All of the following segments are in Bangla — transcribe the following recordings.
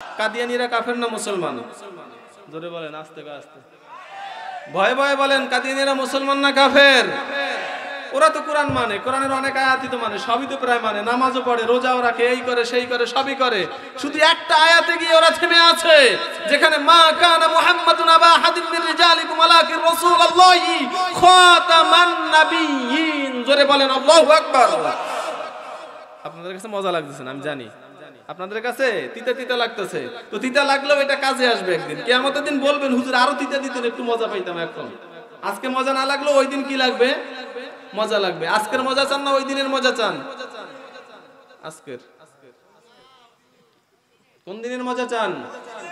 কাদিয়ানীরা কাফের না মুসলমান? জোরে বলেন, আস্তে আস্তে, ভয়ে ভয়ে বলেন, কাদিয়ানীরা মুসলমান না কাফের? ওরা তো কোরআন মানে, কোরআনের অনেক আয়াতই তো মানে, সবই তো প্রায় মানে, নামাজও পড়ে, রোজাও রাখে, এই করে সেই করে, সবই করে। শুধু একটা আয়াতে গিয়ে ওরা থেমে আছে, যেখানে মা কানা মুহাম্মাদুন আবা আহাদিন মির রিজালিকুম ওয়ালাকিন রাসূলুল্লাহি খাতামান নাবিয়্যিন। জোরে বলেন আল্লাহু আকবার। আপনাদের কাছে মজা লাগতেছে না আমি জানি, আপনাদের কাছে তিতা তিতা লাগতেছে, তো তিতা লাগলেও এটা কাজে আসবে একদিন। কিয়ামতের দিন বলবেন হুজুর আরো তিতা দিতেন, একটু মজা পাইতাম। এখন আজকে মজা না লাগলো ওই দিন কি লাগবে? মজা লাগবে। আজকের মজা চান না ওই দিনের মজা চান? আজকের। কোন দিনের মজা চান?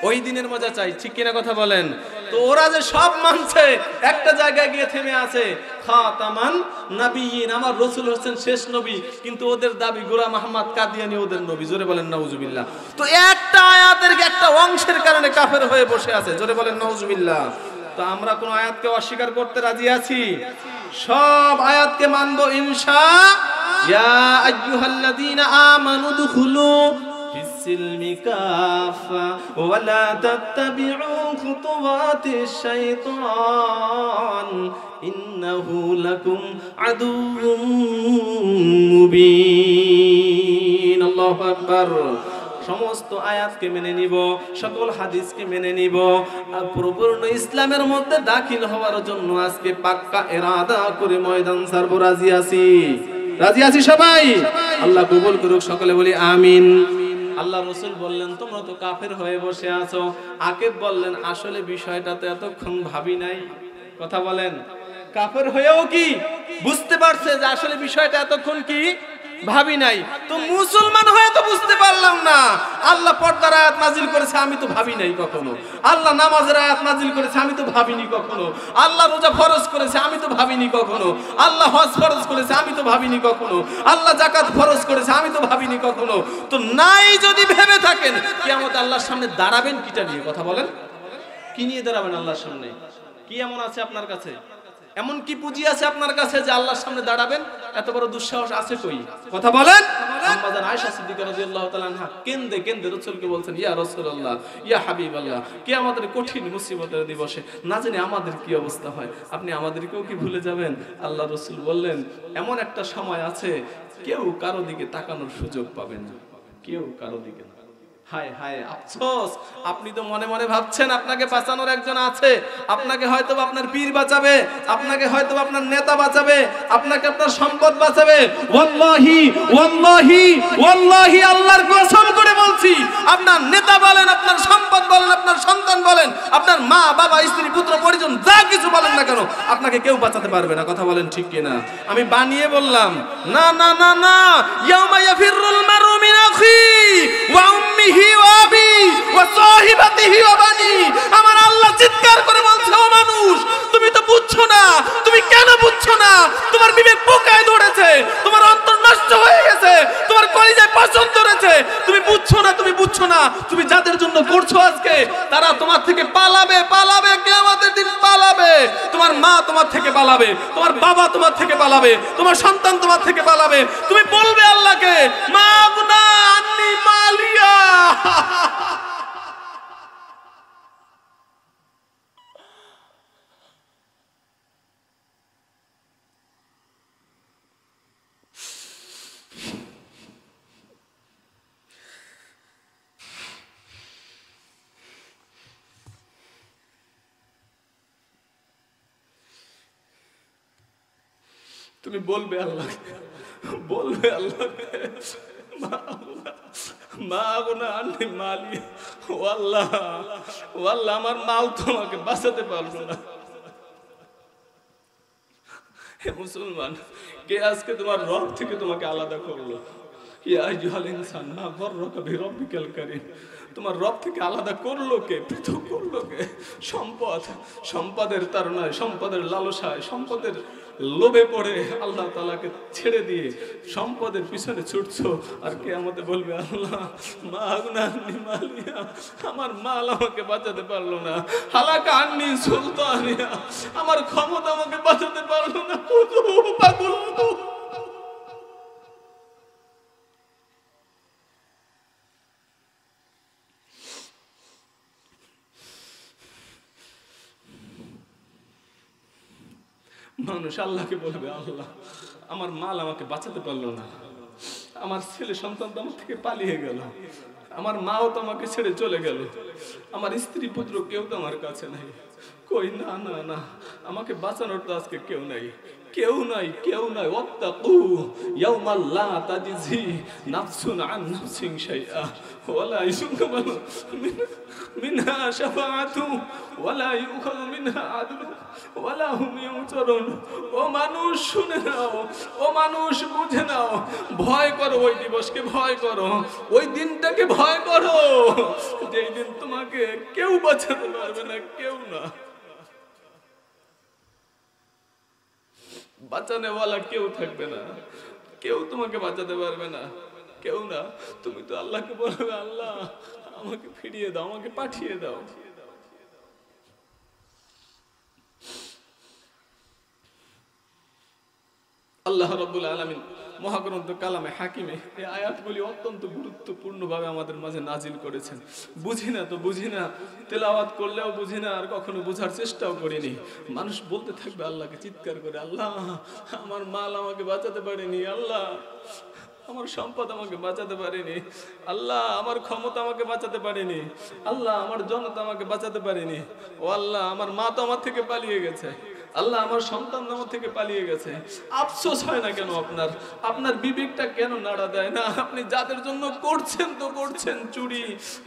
ওই দিনের মজা চাই, ঠিক কিনা কথা বলেন? তো ওরা যে সব মানছে, একটা জায়গায় গিয়ে থেমে আছে, খাতামান নাবিয়িন, আমার রাসূল হচ্ছেন শেষ নবী, কিন্তু ওদের দাবি গোলাম আহমদ কাদিয়ানী ওদের নবী। জোরে বলেন নাউজুবিল্লাহ। তো একটা আয়াতের একটা অংশের কারণে কাফের হয়ে বসে আছে। জোরে বলেন নাউজুবিল্লাহ। তো আমরা কোন আয়াতকে অস্বীকার করতে রাজি আছি? সব আয়াতকে মানবো ইনশাআল্লাহ। ইয়া আইয়ুহাল্লাযীনা আমানু দুখুলু ফিস-সিলমি কাফা ওয়া লা তাত্তাবিউ খুতুওয়াতিশ শাইতান ইন্নাহু লাকুম আদুউম মুবিন। আল্লাহু আকবার। সমস্ত আয়াতকে মেনে নিব, সকল হাদিসকে মেনে নিব, আর পরিপূর্ণ ইসলামের মধ্যে দাখিল হওয়ার জন্য আজকে পাক্কা ইরাদা করে ময়দান ছাড়ব। রাজি আছি? রাজি আছি সবাই? আল্লাহ কবুল করুক, সকলে বলি আমিন। আল্লাহ রাসূল বললেন তোমরা তো কাফের হয়ে বসে আছো। আকিব বললেন আসলে বিষয়টা তো এতক্ষণ ভাবি নাই। কথা বলেন, কাফের হয়েও কি বুঝতে পারছে যে আসলে বিষয়টা এতক্ষণ কি ভাবি নাই? তো মুসলমান হয়ে তো বুঝতে পারলাম না। আল্লাহ পর্দার আয়াত নাজিল করেছে, আমি তো ভাবি নাই কখনো। আল্লাহ নামাজের আয়াত নাজিল করেছে, আমি তো ভাবিনি কখনো। আল্লাহ রোজা ফরজ করেছে, আমি তো ভাবিনি কখনো। আল্লাহ হজ ফরজ করেছে, আমি তো ভাবিনি কখনো। আল্লাহ যাকাত ফরজ করেছে, আমি তো ভাবিনি কখনো। তো নাই যদি ভেবে থাকেন, কিয়ামত আল্লাহর সামনে দাঁড়াবেন কিটা নিয়ে? কথা বলেন, কি নিয়ে দাঁড়াবেন আল্লাহর সামনে? কি এমন আছে আপনার কাছে? এমন কি পুঁজি আছে আপনার কাছে যে আল্লাহর সামনে দাঁড়াবেন? এত বড় দুঃসাহস আছে কই? কথা বলেন। আম্মা জান আয়েশা সিদ্দিকা রাদিয়াল্লাহু তাআলা আনহা কেঁদে কেঁদে রাসূলকে বলছেন, ইয়া রাসূলুল্লাহ, ইয়া হাবিবাল্লাহ, কিয়ামতের কঠিন মুসিবতের দিবসে না জানি আমাদের কি অবস্থা হয়, আপনি আমাদেরকেও কি ভুলে যাবেন? আল্লাহ রাসূল বললেন, এমন একটা সময় আছে কেউ কারো দিকে তাকানোর সুযোগ পাবে না, কেউ কারো দিকে না। হায় হায় আফসোস, আপনি তো মনে মনে ভাবছেন আপনাকে বাঁচানোর একজন আছে। আপনাকে হয়তো আপনার পীর বাঁচাবে, আপনাকে হয়তো আপনার নেতা বাঁচাবে, আপনাকে আপনার সম্পদ বাঁচাবে। ওয়াল্লাহি ওয়াল্লাহি ওয়াল্লাহি, আল্লাহর কসম করে বলছি, আপনার নেতা বলেন, আপনার সম্পদ বলেন, আপনার সন্তান বলেন, আপনার মা বাবা স্ত্রী পুত্র পরিজন যা কিছু বলেন না কেন, আপনাকে কেউ বাঁচাতে পারবে না। কথা বলেন ঠিক কিনা? আমি বানিয়ে বললাম না না না না। ইয়াউমা ইয়াফিরুল মারউ মিন আখি ওয়া উম্মিহি ওয়া আবি ওয়া সাহিবাতিহি ওয়া বানি। আমার আল্লাহ চিৎকার করে বলছে, ও মানুষ, তুমি তো বুঝছো না। তুমি কেন বুঝছো না? তোমার বিবেক পোকায় ধরেছে, তোমার অন্তর নষ্ট হয়ে গেছে, তোমার কলিজায় পছন্দ ধরেছে। তুমি বুঝছো না, তুমি বুঝছো না। তুমি যাদের জন্য করছো আজকে, তারা তোমার থেকে পালাবে, পালাবে, কিয়ামতের দিন পালাবে। তোমার মা তোমার থেকে পালাবে, তোমার বাবা তোমার থেকে পালাবে, তোমার সন্তান তোমার থেকে পালাবে। তুমি বলবে আল্লাহকে, মা গুনা আন্নি মালিয়া। তুমি বলবে আল্লাহ, বলবে আল্লাহ, মা গুনা আন্নি মালিয়া। ও আল্লাহ, ও আল্লাহ, আমার মাল তোমাকে বাঁচাতে পারলো না। হে মুসলমান, কে আজকে তোমার রব থেকে তোমাকে আলাদা করলো? ইয়া আইয়ুহাল ইনসান মা গররাকা বিরাব্বিকাল কারীম। তোমার রব থেকে আলাদা করলো কে? পৃথক করলো কে? সম্পদ, সম্পদের তাড়নায়, সম্পদের লালসায়, সম্পদের লোভে পড়ে আল্লাহ তাআলাকে ছেড়ে দিয়ে সম্পদের পিছনে ছুটছো, আর কিয়ামতে বলবে আল্লাহ মা গুনা আন্নি মালিয়া, আমার মাল আমাকে বাঁচাতে পারলো না। হালাকা আন্নি সুলতানিয়া, আমার ক্ষমতা আমাকে বাঁচাতে পারলো না। পাগল। মানুষ আল্লাহকে বলবে, আল্লাহ আমার মাল আমাকে বাঁচাতে পারলো না, আমার ছেলে সন্তান তো আমার থেকে পালিয়ে গেল, আমার মাও তো আমাকে ছেড়ে চলে গেল, আমার স্ত্রী পুত্র কেউ তো আমার কাছে নাই, কই না না না, আমাকে বাঁচানোর তো আজকে কেউ নাই, কেউ নাই, কেউ নাই। ওয়াত্তাকু ইয়াওমাল লা তাজজি নাফসুন আন নাফসিন শাইআ ওয়ালা ইউকবালু মিনহা শাফাআতু ওয়ালা ইউখাযু মিনহা আদলু ওয়ালা হুম ইউনসারুন। ও মানুষ শুনে নাও, ও মানুষ বুঝে নাও, ভয় করো ওই দিবসকে, ভয় করো ওই দিনটাকে, ভয় করো যেই দিন তোমাকে কেউ বাঁচাতে পারবে না, কেউ না, বাঁচানেওয়ালা কেউ থাকবে না, কেউ তোমাকে বাঁচাতে পারবে না, কেউ না। তুমি তো আল্লাহকে বলবে, আল্লাহ আমাকে ফিরিয়ে দাও, আমাকে পাঠিয়ে দাও। আল্লাহ রাব্বুল আলামিন মহাগ্রন্থ কালামে হাকিমে এই আয়াতগুলি অত্যন্ত গুরুত্বপূর্ণভাবে আমাদের মাঝে নাজিল করেছেন। বুঝি না তো বুঝি না, তেলাওয়াত করলেও বুঝি না, আর কখনো বোঝার চেষ্টাও করিনি। মানুষ বলতে থাকবে আল্লাহকে চিৎকার করে, আল্লাহ আমার মাল আমাকে বাঁচাতে পারেনি, আল্লাহ আমার সম্পদ আমাকে বাঁচাতে পারেনি, আল্লাহ আমার ক্ষমতা আমাকে বাঁচাতে পারেনি, আল্লাহ আমার জনতা আমাকে বাঁচাতে পারেনি, ও আল্লাহ আমার মা তো আমার থেকে পালিয়ে গেছে, আল্লাহ আমার সন্তান আমার থেকে পালিয়ে গেছে। আফসোস হয় না কেন আপনার? আপনার বিবেকটা কেন নাড়া দেয় না? আপনি যাদের জন্য করছেন তো করছেন চুরি,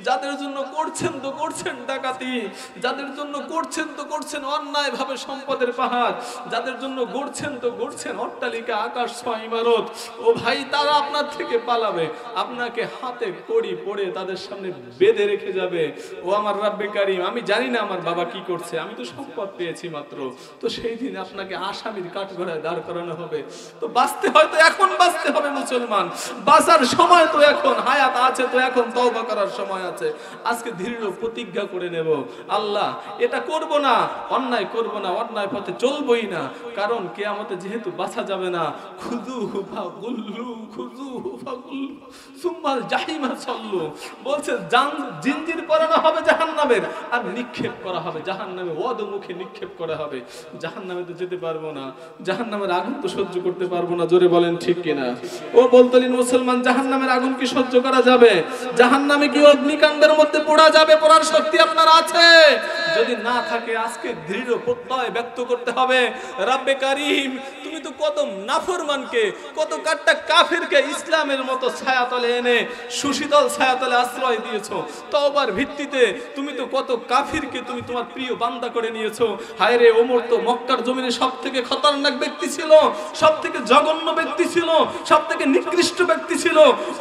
যাদের জন্য করছেন তো করছেন ডাকাতি, যাদের জন্য করছেন তো করছেন অন্যায় ভাবে সম্পদের পাহাড়, যাদের জন্য গড়ছেন তো গড়ছেন অট্টালিকা, আকাশ ছোঁয়া ইমারত, ও ভাই তারা আপনার থেকে পালাবে, আপনাকে হাতে কড়ি পড়ে তাদের সামনে বেঁধে রেখে যাবে। ও আমার রাব্বে কারীম, আমি জানি না আমার বাবা কি করছে, আমি তো সম্পদ পেয়েছি মাত্র, তো সেই দিন আপনাকে আসামির কাঠগড়ায় দাঁড় করানো হবে। তো বাঁচতে হয়তো এখন বাঁচতে হবে মুসলমান, বাঁচার সময় তো এখন, হায়াত আছে তো এখন তওবা করার সময় আছে। আজকে দৃঢ় প্রতিজ্ঞা করে নেব, আল্লাহ এটা করব না, অন্যায় করব না, অন্যায় পথে চলবই না, কারণ কিয়ামতে যেহেতু বাঁচা যাবে না। খুযুহু ফাগুল্লু, খুযুহু ফাগুল্লু সুম্মাল জাহিমা সাল্লু, বলছে জিনজির পরানো হবে জাহান্নামের, আর নিক্ষেপ করা হবে জাহান্নামে, অধোমুখে নিক্ষেপ করা হবে। জাহান্নামে তো যেতে পারবো না, জাহান্নামের আগুন তো সহ্য করতে পারবো না, জোরে বলেন ঠিক কিনা? ও বলতলিন মুসলমান, জাহান্নামের আগুন কি সহ্য করা যাবে? জাহান্নামে কি অগ্নিকাণ্ডের মধ্যে পোড়া যাবে? পোড়ার শক্তি আপনার আছে? যদি না থাকে আজকে দৃঢ় প্রত্যয় ব্যক্ত করতে হবে, রাব্বে কারীম তুমি তো কত নাফরমানকে, কত কাট্টা কাফিরকে ইসলামের মতো ছায়াতলে এনে সুশীতল ছায়াতলে আশ্রয় দিয়েছো, তওবার ভিত্তিতে তুমি তো কত কাফিরকে তুমি তোমার প্রিয় বান্দা করে নিয়েছো। হায় রে, ওমর তো মক্কার জমিনে সবথেকে খতরনাক ব্যক্তি ছিল, সবথেকে জঘন্য ব্যক্তি ছিল, সবথেকে নিকৃষ্ট ব্যক্তি ছিল,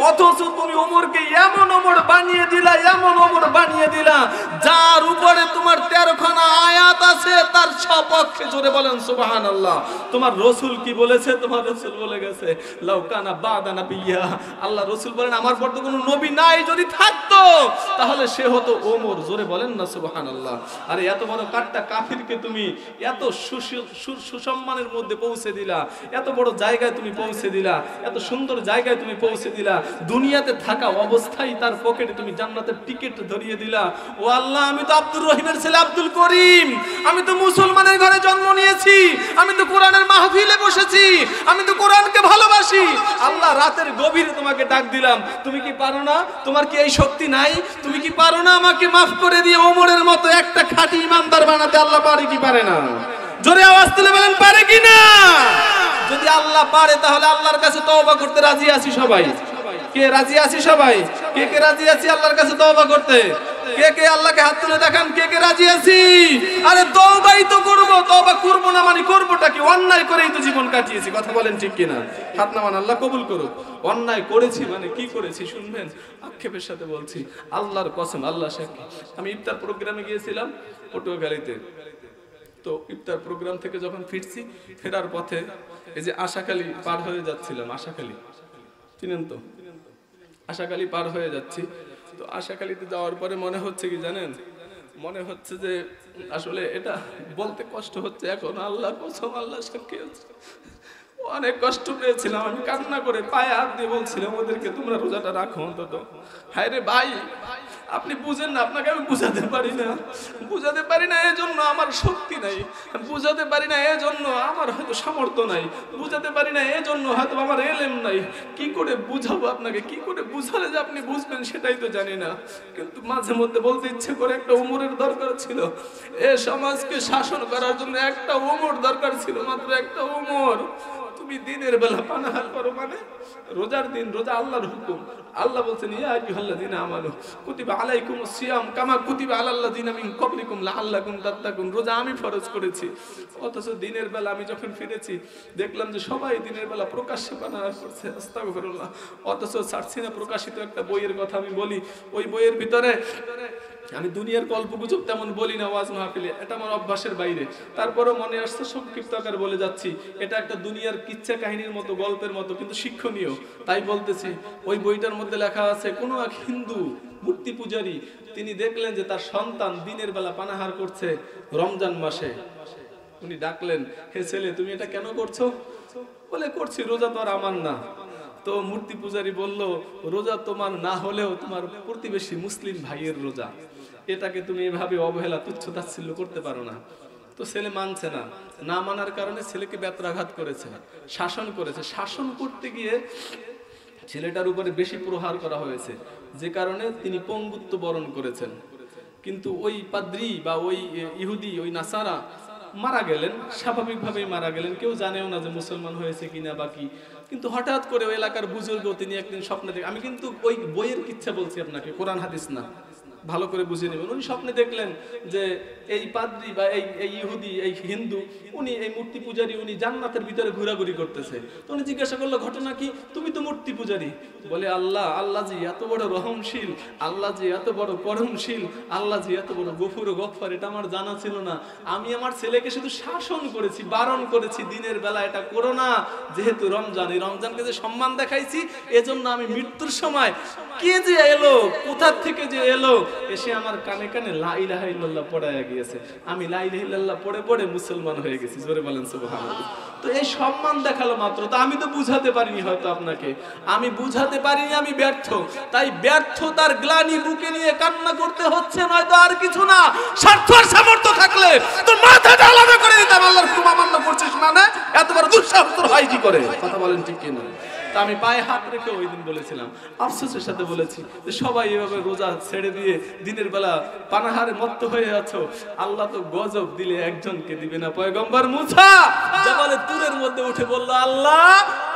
অথচ তুমি ওমরকে এমন ওমর বানিয়ে দিলা, এমন ওমর বানিয়ে দিলা যার উপরে তোমার 13 খানা আয়াত আছে তার সপক্ষে, জোরে বলেন সুবহানাল্লাহ। তোমার রাসূল কি বলেছে? তোমার রাসূল বলে গেছে লাউ কানা বাদা নাবিয়্যা, আল্লাহ রাসূল বলেন আমার পর তো কোনো নবী নাই, যদি থাকতো তাহলে সে হতো ওমর, জোরে বলেন না সুবহানাল্লাহ। আরে এত বড় কাট্টা কাফিরকে তুমি এত সুসম্মানের মধ্যে পৌঁছে দিলা, এত বড় জায়গায় তুমি পৌঁছে দিলা, এত সুন্দর জায়গায় তুমি পৌঁছে দিলা, দুনিয়াতে থাকা অবস্থায় তার পকেটে তুমি জান্নাতের টিকিট ধরিয়ে দিলা। ও আল্লাহ, আমি তো আব্দুর রহিমের ছেলে আব্দুল করিম, আমি তো মুসলমানের ঘরে জন্ম নিয়েছি, আমি তো কোরআনের মাহফিলে বসেছি, আমি তো কোরআনকে ভালোবাসি। আল্লাহ রাতের গভীরে তোমাকে ডাক দিলাম, তুমি কি পারো না? তোমার কি এই শক্তি নাই? তুমি কি পারো না আমাকে মাফ করে দিয়ে ওমরের মতো একটা খাঁটি ইমানদার বানাতে? আল্লাহ পারে কি পারে না? জোরে আওয়াজ তুলে বলেন পারে কি না? যদি আল্লাহ পারে তাহলে আল্লাহর কাছে তওবা করতে রাজি আছি সবাই। কে রাজি আছি সবাই? কে কে রাজি আছি আল্লাহর কাছে তওবা করতে? কে কে আল্লাহকে হাত তুলে দেখান, কে কে রাজি আছি? আরে তওবাই তো করব, তওবা করব না মানে করবটা কি? অন্যায় করেই তো জীবন কাটিয়েছি, কথা বলেন ঠিক কিনা? হাত নামান, আল্লাহ কবুল করুক। অন্যায় করেছি মানে কি করেছি শুনবেন, আক্ষেপের সাথে বলছি, আল্লাহর কসম, আল্লাহ সাক্ষী। আমি ইফতার প্রোগ্রামে গিয়েছিলাম পটুয়াখালীতে, তো ইফতার প্রোগ্রাম থেকে যখন ফিরছি, ফেরার পথে এই যে আশাখালী পার হয়ে যাচ্ছিলাম, আশাখালী চিনেন তো? আশাখালী পার হয়ে যাচ্ছি, তো আশাখালীতে যাওয়ার পরে মনে হচ্ছে কি জানেন, মনে হচ্ছে যে আসলে এটা বলতে কষ্ট হচ্ছে এখন, আল্লাহর কসম, আল্লাহ সাক্ষী আছে, অনেক কষ্ট পেয়েছিলাম। আমি কান্না করে পায়ে হাত দিয়ে বলছিলাম ওদেরকে, তোমরা রোজাটা রাখো অন্তত। হায় রে ভাই, আপনি বুঝেন না, আপনাকে আমি বুঝাতে পারি না, বুঝাতে পারি না এজন্য আমার শক্তি নাই, বুঝাতে পারি না এজন্য আমার হয়তো সামর্থ্য নাই, বুঝাতে পারি না এজন্য হয়তো আমার এলেম নাই। কি করে বুঝাবো আপনাকে, কি করে বুঝালে যে আপনি বুঝবেন সেটাই তো জানি না। কিন্তু মাঝে মধ্যে বলতে ইচ্ছে করে একটা ওমরের দরকার ছিল, এ সমাজকে শাসন করার জন্য একটা ওমর দরকার ছিল, মাত্র একটা ওমর। তুমি দিনের বেলা পানাহার করো মানে রোজার দিন, রোজা আল্লাহর হুকুম। আল্লাহ বলছেন ইয়া আইয়ুহাল্লাযীনা আমানু কুতিবা আলাইকুমুস সিয়াম কামা কুতিবা আলাল্লাযীনা মিন ক্বাবলিকুম লাআল্লাকুম তাত্তাকুন। রোজা আমি ফরজ করেছি, অথচ দিনের বেলা আমি যখন ফিরেছি দেখলাম যে সবাই দিনের বেলা প্রকাশ্যে পানাহার করছে। আস্তাগফিরুল্লাহ। অথচ ছাড়ছি না প্রকাশিত একটা বইয়ের কথা আমি বলি, ওই বইয়ের ভিতরে আমি দুনিয়ার গল্পগুজব তেমন বলি না ওয়াজ মাহফিলে, এটা আমার অভ্যাসের বাইরে, তারপরও মনে আসছে সংক্ষিপ্ত আকারে বলে যাচ্ছি। এটা একটা দুনিয়ার কিচ্ছা কাহিনীর মতো, গল্পের মতো, কিন্তু শিক্ষণীয়, তাই বলতেছি। ওই বইটার মধ্যে লেখা আছে, কোনো এক হিন্দু মূর্তি পূজারী তিনি দেখলেন যে তার সন্তান দিনের বেলা পানাহার করছে রমজান মাসে। উনি ডাকলেন, হে ছেলে তুমি এটা কেন করছো? বলে করছি, রোজা তো আর আমার না। তো মূর্তি পূজারী বলল, রোজা তোমার না হলেও তোমার প্রতিবেশী মুসলিম ভাইয়ের রোজা, এটাকে তুমি এভাবে অবহেলা তুচ্ছ তাচ্ছিল্য করতে পারো না। তো ছেলে মানছে না, না মানার কারণে ছেলেকে ব্যত্রাঘাত করেছে, শাসন করেছে। শাসন করতে গিয়ে ছেলেটার উপরে বেশি প্রহার করা হয়েছে, যে কারণে তিনি পঙ্গুত্ব বরণ করেছেন। কিন্তু ওই পাদ্রী বা ওই ইহুদি, ওই নাসারা মারা গেলেন, স্বাভাবিকভাবেই মারা গেলেন, কেউ জানেও না যে মুসলমান হয়েছে কিনা বাকি। কিন্তু হঠাৎ করে ওই এলাকার বুজুর্গ তিনি একদিন স্বপ্নে দেখে, আমি কিন্তু ওই বইয়ের কিচ্ছা বলছি আপনাকে, কোরআন হাদিস না, ভালো করে বুঝে নেবেন। উনি স্বপ্নে দেখলেন যে এই পাদ্রী বা এই ইহুদি, এই হিন্দু, উনি এই মূর্তি পূজারী, উনি জান্নাতের ভিতরে ঘোরাঘুরি করতেছে। তো উনি জিজ্ঞাসা করলো, ঘটনা কি? তুমি তো মূর্তি পূজারী। বলে, আল্লাহ জি এত বড় রহমশীল, আল্লাহ জি এত বড় করমশীল, আল্লাহ জি এত বড় গফুর ও গফফার, এটা আমার জানা ছিল না। আমি আমার ছেলেকে শুধু শাসন করেছি, বারণ করেছি দিনের বেলা এটা করো না, যেহেতু রমজান, এই রমজানকে যে সম্মান দেখাইছি, এজন্য আমি মৃত্যুর সময় কে যে এলো, কোথা থেকে যে এলো, এসে আমার কানে কানে লা ইলাহা ইল্লাল্লাহ পড়ায়া গিয়েছে। আমি লা ইলাহা ইল্লাল্লাহ পড়ে পড়ে মুসলমান হয়ে গেছি। জোরে বলেন সুবহানাল্লাহ। তো এই সম্মান দেখালো মাত্র, তো আমি তো বুঝাতে পারিনি হয়তো আপনাকে, আমি বুঝাতে পারিনি, আমি ব্যর্থ। তাই ব্যর্থতার গ্লানি বুকে নিয়ে কান্না করতে হচ্ছে, নয়তো আর কিছু না। স্বার্থ আর সামর্থ্য থাকলে তোর মাথাটা আলাদা করে দিতাম। আল্লাহর হুকুম অমান্য করছিস মানে এত বড় দুঃসাহস তোর হয় কি করে? কথা বলেন ঠিক কিনা? তা আমি পায়ে হাত রেখে ওই দিন বলেছিলাম, আফসোসের সাথে বলেছি, যে সবাই এভাবে রোজা ছেড়ে দিয়ে দিনের বেলা পানাহারে মত্ত হয়ে আছো। আল্লাহ তো গজব দিলে একজনকে দিবে না। পয়গম্বর মুসা জাবালে তুরের মধ্যে উঠে বলল, আল্লাহ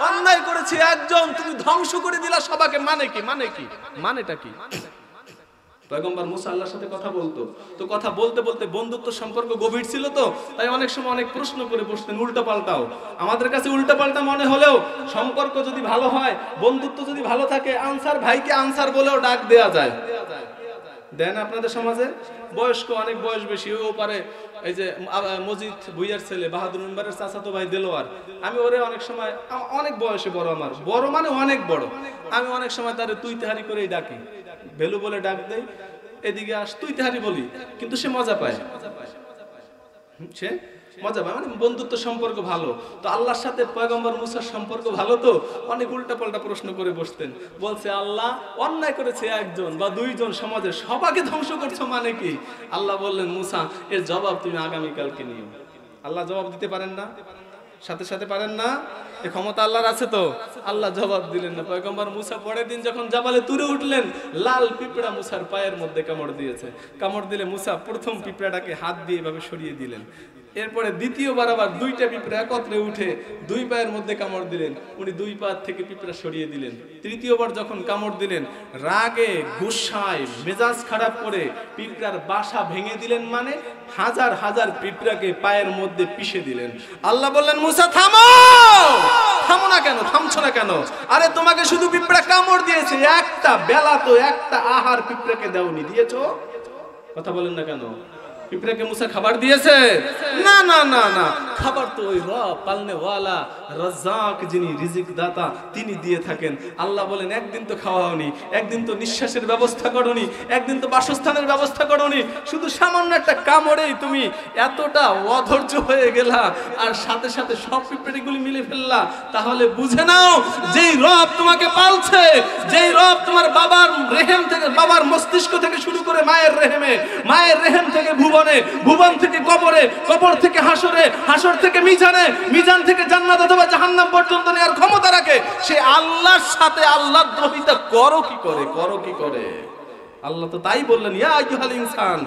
অন্যায় করেছে একজন, তুমি ধ্বংস করে দিলা সবাইকে। মানে কি? মানেটা কি? পয়গম্বর মুসা আল্লাহর সাথে কথা বলতো, তো কথা বলতে বলতে বন্ধুত্ব সম্পর্ক গভীর ছিল, তো তাই অনেক সময় অনেক প্রশ্ন করে বসতেন, উল্টা পাল্টাও। আমাদের কাছে উল্টা পাল্টা মনে হলেও সম্পর্ক যদি ভালো হয়, বন্ধুত্ব যদি ভালো থাকে, আনসার ভাইকে আনসার বলেও ডাক দেয়া যায়। দেন আপনাদের সমাজে বয়স্ক, অনেক বয়স বেশি, ও পারে এই যে মজিদ ভুইয়ার ছেলে বাহাদুর মেম্বারের চাচাতো ভাই দেলোয়ার, আমি ওরে অনেক সময়, অনেক বয়সে বড়, আমার বড় মানে অনেক বড়, আমি অনেক সময় তারে তুই তেহারি করেই ডাকি, ভেলু বলে ডাক দেই, এদিকে আস তুই তেহারি বলি, কিন্তু সে মজা পায়, সে মজা পায়, মানে বন্ধুত্ব সম্পর্ক ভালো। তো আল্লাহর সাথে পয়গম্বর মুসার সম্পর্ক ভালো, তো অনেক উল্টা পাল্টা প্রশ্ন করে বসতেন। বলছে, আল্লাহ অন্যায় করেছে একজন বা দুইজন, সমাজে সবাইকে ধ্বংস করছো মানে কি? আল্লাহ বললেন, মুসা এর জবাব তুমি আগামীকালকে নিও। আল্লাহ জবাব দিতে পারেন না, সাথে সাথে পারেন না, এই ক্ষমতা আল্লাহর আছে। তো আল্লাহ জবাব দিলেন না। পয়গম্বর মুসা পরের দিন যখন জাবালে তুরে উঠলেন, লাল পিঁপড়া মুসার পায়ের মধ্যে কামড় দিয়েছে। কামড় দিলে মুসা প্রথম পিঁপড়াটাকে হাত দিয়ে এভাবে সরিয়ে দিলেন। এরপরে দ্বিতীয়বার আবার দুইটা পিঁপড়া একত্রে উঠে দুই পায়ের মধ্যে কামড় দিলেন, উনি দুই পা থেকে পিঁপড়া সরিয়ে দিলেন। তৃতীয়বার যখন কামড় দিলেন, রাগে গুসায় মেজাজ খারাপ করে পিঁপড়ার বাসা ভেঙে দিলেন, মানে হাজার হাজার পিঁপড়াকে পায়ের মধ্যে পিষে দিলেন। আল্লাহ বললেন, মুসা থামো, থামো না কেন, থামছো না কেন? আরে তোমাকে শুধু পিঁপড়া কামড় দিয়েছে, একটা বেলা তো একটা আহার পিঁপড়াকে দাওনি, দিয়েছো? কথা বলেন না কেন? পিঁপড়াকে মুসা খাবার দিয়েছে? না না না না, খাবার তো ওই রব পালনেওয়ালা রাজ্জাক যিনি রিজিক দাতা তিনি দিয়ে থাকেন। আল্লাহ বলেন একদিন তো খাওয়া হয়নি, একদিন তো নিঃশ্বাসের ব্যবস্থা করোনি, একদিন তো বাসস্থানের ব্যবস্থা করোনি, শুধু সামান্য একটা কামড়েই তুমি এতটা অধৈর্য হয়ে গেলা আর সাথে সাথে সব পিঁপড়েগুলি মিলে ফেললা। তাহলে বুঝে নাও যেই রব তোমাকে পালছে, যেই রব তোমার বাবার রেহেম থেকে, বাবার মস্তিষ্ক থেকে শুরু করে মায়ের রেহেমে, মায়ের রেহেম থেকে ভুবনে, ভুবন থেকে কবরে, কবর থেকে হাসরে, হাসর থেকে মিজানে, মিজান থেকে জান্নাত অথবা জাহান্নাম পর্যন্ত নেওয়ার ক্ষমতা রাখে, সে আল্লাহর সাথে আল্লাহর দ্রোহিতা করো কি করে, করো কি করে? আল্লাহ তো তাই বললেন, ইয়া আইয়ুহাল ইনসান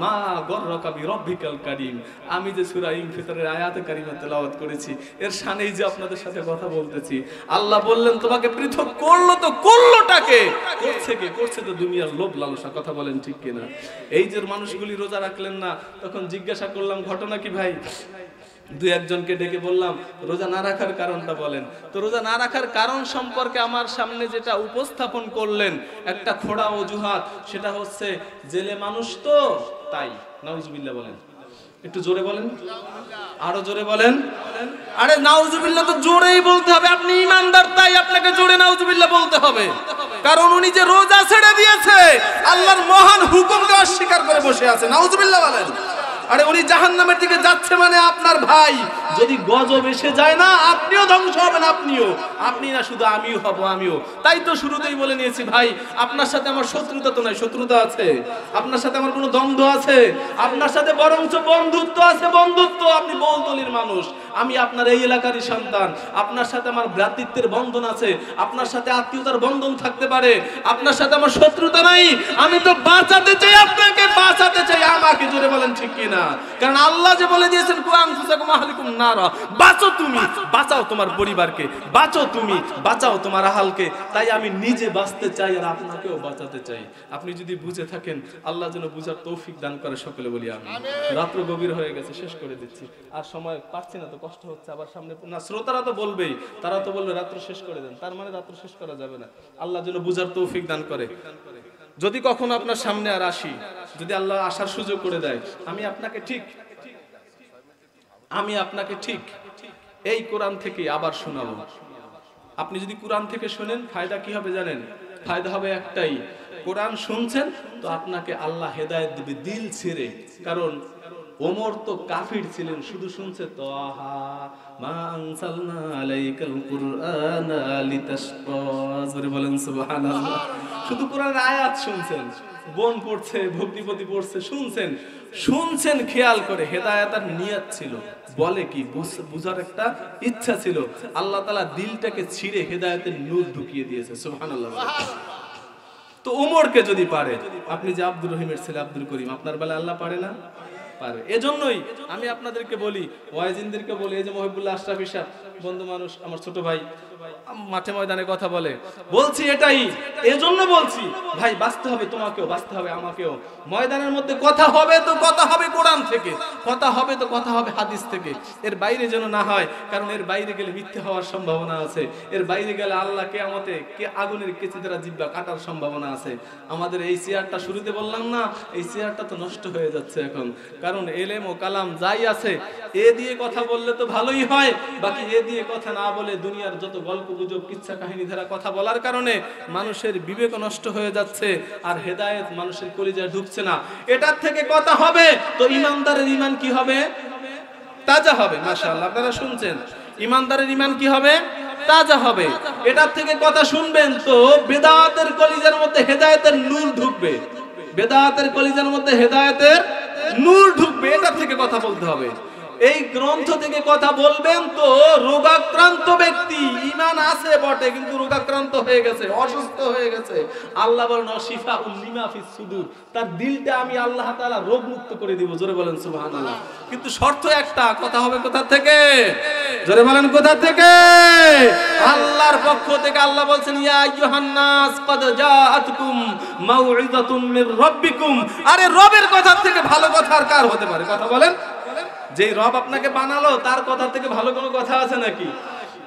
মা গররাকা বিরব্বিকাল কারীম। আমি যে সূরা ইনফিতরের আয়াতে কারিমা তেলাওয়াত করেছি এর শানেই যে আপনাদের সাথে কথা বলতেছি। আল্লাহ বললেন তোমাকে পৃথক করলো তো করলোটাকে, করছে কে? করছে তো দুনিয়ার লোভ লালসা। কথা বলেন ঠিক কিনা? এই যে মানুষগুলি রোজা রাখলেন না, তখন জিজ্ঞাসা করলাম ঘটনা কি ভাই? দুই একজনকে ডেকে বললাম রোজা না রাখার কারণটা বলেন। তো রোজা না রাখার কারণ সম্পর্কে আমার সামনে যেটা উপস্থাপন করলেন একটা খোড়া অজুহাত, সেটা হচ্ছে জেলে মানুষ তো তাই। নাউজুবিল্লাহ বলেন, একটু জোরে বলেন, আরো জোরে বলেন। আরে নাউজুবিল্লাহ তো জোরেই বলতে হবে, আপনি ইমানদার তাই আপনাকে জোরে নাউজুবিল্লাহ বলতে হবে, কারণ উনি যে রোজা ছেড়ে দিয়েছে আল্লাহর মহান হুকুমকে অস্বীকার করে বসে আছে। নাউজুবিল্লাহ বলেন। আরে উনি জাহান্নামের দিকে যাচ্ছে মানে আপনার ভাই যদি গজব এসে যায় না, আপনিও ধ্বংস হবেন, আপনি না শুধু আমিও হব, আমিও। তাই তো শুরুতেই বলে নিয়েছি ভাই, আপনার সাথে আমার শত্রুতা তো নাই, শত্রুতা আছে। আপনার সাথে আমার কোনো দ্বন্দ্ব আছে? আপনার সাথে বরঞ্চ বন্ধুত্ব আছে, বন্ধুত্ব। আপনি বহুতলির মানুষ, আমি আপনার এই এলাকারই সন্তান, আপনার সাথে আমার ভ্রাতৃত্বের বন্ধন আছে, আপনার সাথে আত্মীয়তার বন্ধন থাকতে পারে, আপনার সাথে আমার শত্রুতা নাই। আমি তো বাঁচাতে চাই, আপনাকে বাঁচাতে চাই, আমাকে জোরে বলেন ঠিক কিনা? কারণ আল্লাহ যে বলে দিয়েছেন কুরআন ফুসাকুম আহলিকুম নারা, বাঁচো তুমি, বাঁচাও তোমার পরিবারকে, বাঁচো তুমি, বাঁচাও তোমার আহালকে। তাই আমি নিজে বাঁচতে চাই আর আপনাকেও বাঁচাতে চাই। আপনি যদি বুঝে থাকেন আল্লাহ যেন বুঝার তৌফিক দান করে, সকলে বলি আমিন। রাত্র গভীর হয়ে গেছে, শেষ করে দিচ্ছি, আর সময় পাচ্ছি না, তো কষ্ট হচ্ছে। আবার সামনে না শ্রোতারা তো বলবেই, তারা তো বলবে রাত্র শেষ করে দেন, তার মানে রাত্র শেষ করা যাবে না। আল্লাহ যেন বুঝার তৌফিক দান করে। যদি কখনো আপনার সামনে আর আসি, যদি আল্লাহ আসার সুযোগ করে দেয়, আমি আপনাকে ঠিক এই কোরআন থেকে আবার শোনাবো। আপনি যদি কোরআন থেকে শোনেন ফায়দা কি হবে জানেন? ফায়দা হবে একটাই, কোরআন শুনছেন তো আপনাকে আল্লাহ হেদায়েত দিবে দিল ছেড়ে। কারণ ওমর তো কাফির ছিলেন, শুধু শুনছে তাহা মা আনসালনা আলাইকাল কুরআনা লিতাশকা, জোরে বলেন সুবহানাল্লাহ। শুধু কোরআনের আয়াত শুনছেন, বোন পড়ছে, ভগ্নিপতি পড়ছে, শুনছেন খেয়াল করে। হেদায়েতের নিয়ত ছিল, বলে কি বুঝার একটা ইচ্ছা ছিল। আল্লাহ তাআলা দিলটাকে ছিঁড়ে হেদায়েতের নূর ঢুকিয়ে দিয়েছে। সুবহানাল্লাহ। তো ওমরকে যদি পারে, আপনি যে আব্দুর রহিমের ছেলে আব্দুল করিম, আপনার বেলা আল্লাহ পারে না? পারে। এজন্যই আমি আপনাদেরকে বলি, ওয়াইজিনদেরকে বলি, এই যে মহিবুল্লাহ আশরাফি সাহেব বন্ধু মানুষ, আমার ছোট ভাই, মাঠে ময়দানে কথা বলে, বলছি এটাই এজন্য বলছি ভাই, বাঁচতে হবে, তোমাকেও বাঁচতে হবে, আমাকেও। ময়দানের মধ্যে কথা হবে তো কথা হবে কোরআন থেকে, কথা হবে তো কথা হবে হাদিস থেকে, এর বাইরে যেন না হয়। কারণ এর বাইরে গেলে মিথ্যে হওয়ার সম্ভাবনা আছে, এর বাইরে গেলে আল্লাহ কিয়ামতে আগুনের কেচি দ্বারা জিহ্বা কাটার সম্ভাবনা আছে। আমাদের এই চেয়ারটা শুরুতে বললাম না, এই চেয়ারটা তো নষ্ট হয়ে যাচ্ছে এখন। কারণ এলেম ও কালাম যাই আছে, এ দিয়ে কথা বললে তো ভালোই হয়, বাকি এ দিয়ে কথা না বলে দুনিয়ার যত গল্প গুজব কিচ্ছা কাহিনী ধারা কথা বলার কারণে মানুষের বিবেক নষ্ট হয়ে যাচ্ছে, আর হেদায়েত মানুষের কলিজায় ঢুকছে না। এটার থেকে কথা হবে তো ইমানদারের ঈমান কি হবে? তাজা হবে। মাশাআল্লাহ, আপনারা শুনছেন, ইমানদারের ঈমান কি হবে? তাজা হবে। এটার থেকে কথা শুনবেন তো বেদাতের কলিজার মধ্যে হেদায়েতের নূর ঢুকবে, বেদাতের কলিজার মধ্যে হেদায়েতের নূর ঢুকবে। এটার থেকে কথা বলতে হবে। এই গ্রন্থ থেকে কথা বলবেন তো রোগাক্রান্ত ব্যক্তি, ঈমান আছে বটে কিন্তু রোগাক্রান্ত হয়ে গেছে, অসুস্থ হয়ে গেছে, আল্লাহ বলেন শিফা লিমা ফিস সুদূর, তার দিলটা আমি আল্লাহ তাআলা রোগ মুক্ত করে দিব। জোরে বলেন সুবহানাল্লাহ। কিন্তু শর্ত একটা, কথা হবে কোথা থেকে? জোরে বলেন কোথা থেকে? আল্লাহর পক্ষ থেকে। আল্লাহ বলছেন ইয়া আইয়ুহান নাস ক্বাদ জাআতকুম মাউইযাতুম মির রাব্বিকুম। আরে রবের কথা থেকে ভালো কথা আর কার হতে পারে? কথা বলেন। যেই রব আপনাকে বানালো তার কথা থেকে ভালো কোনো কথা আছে নাকি?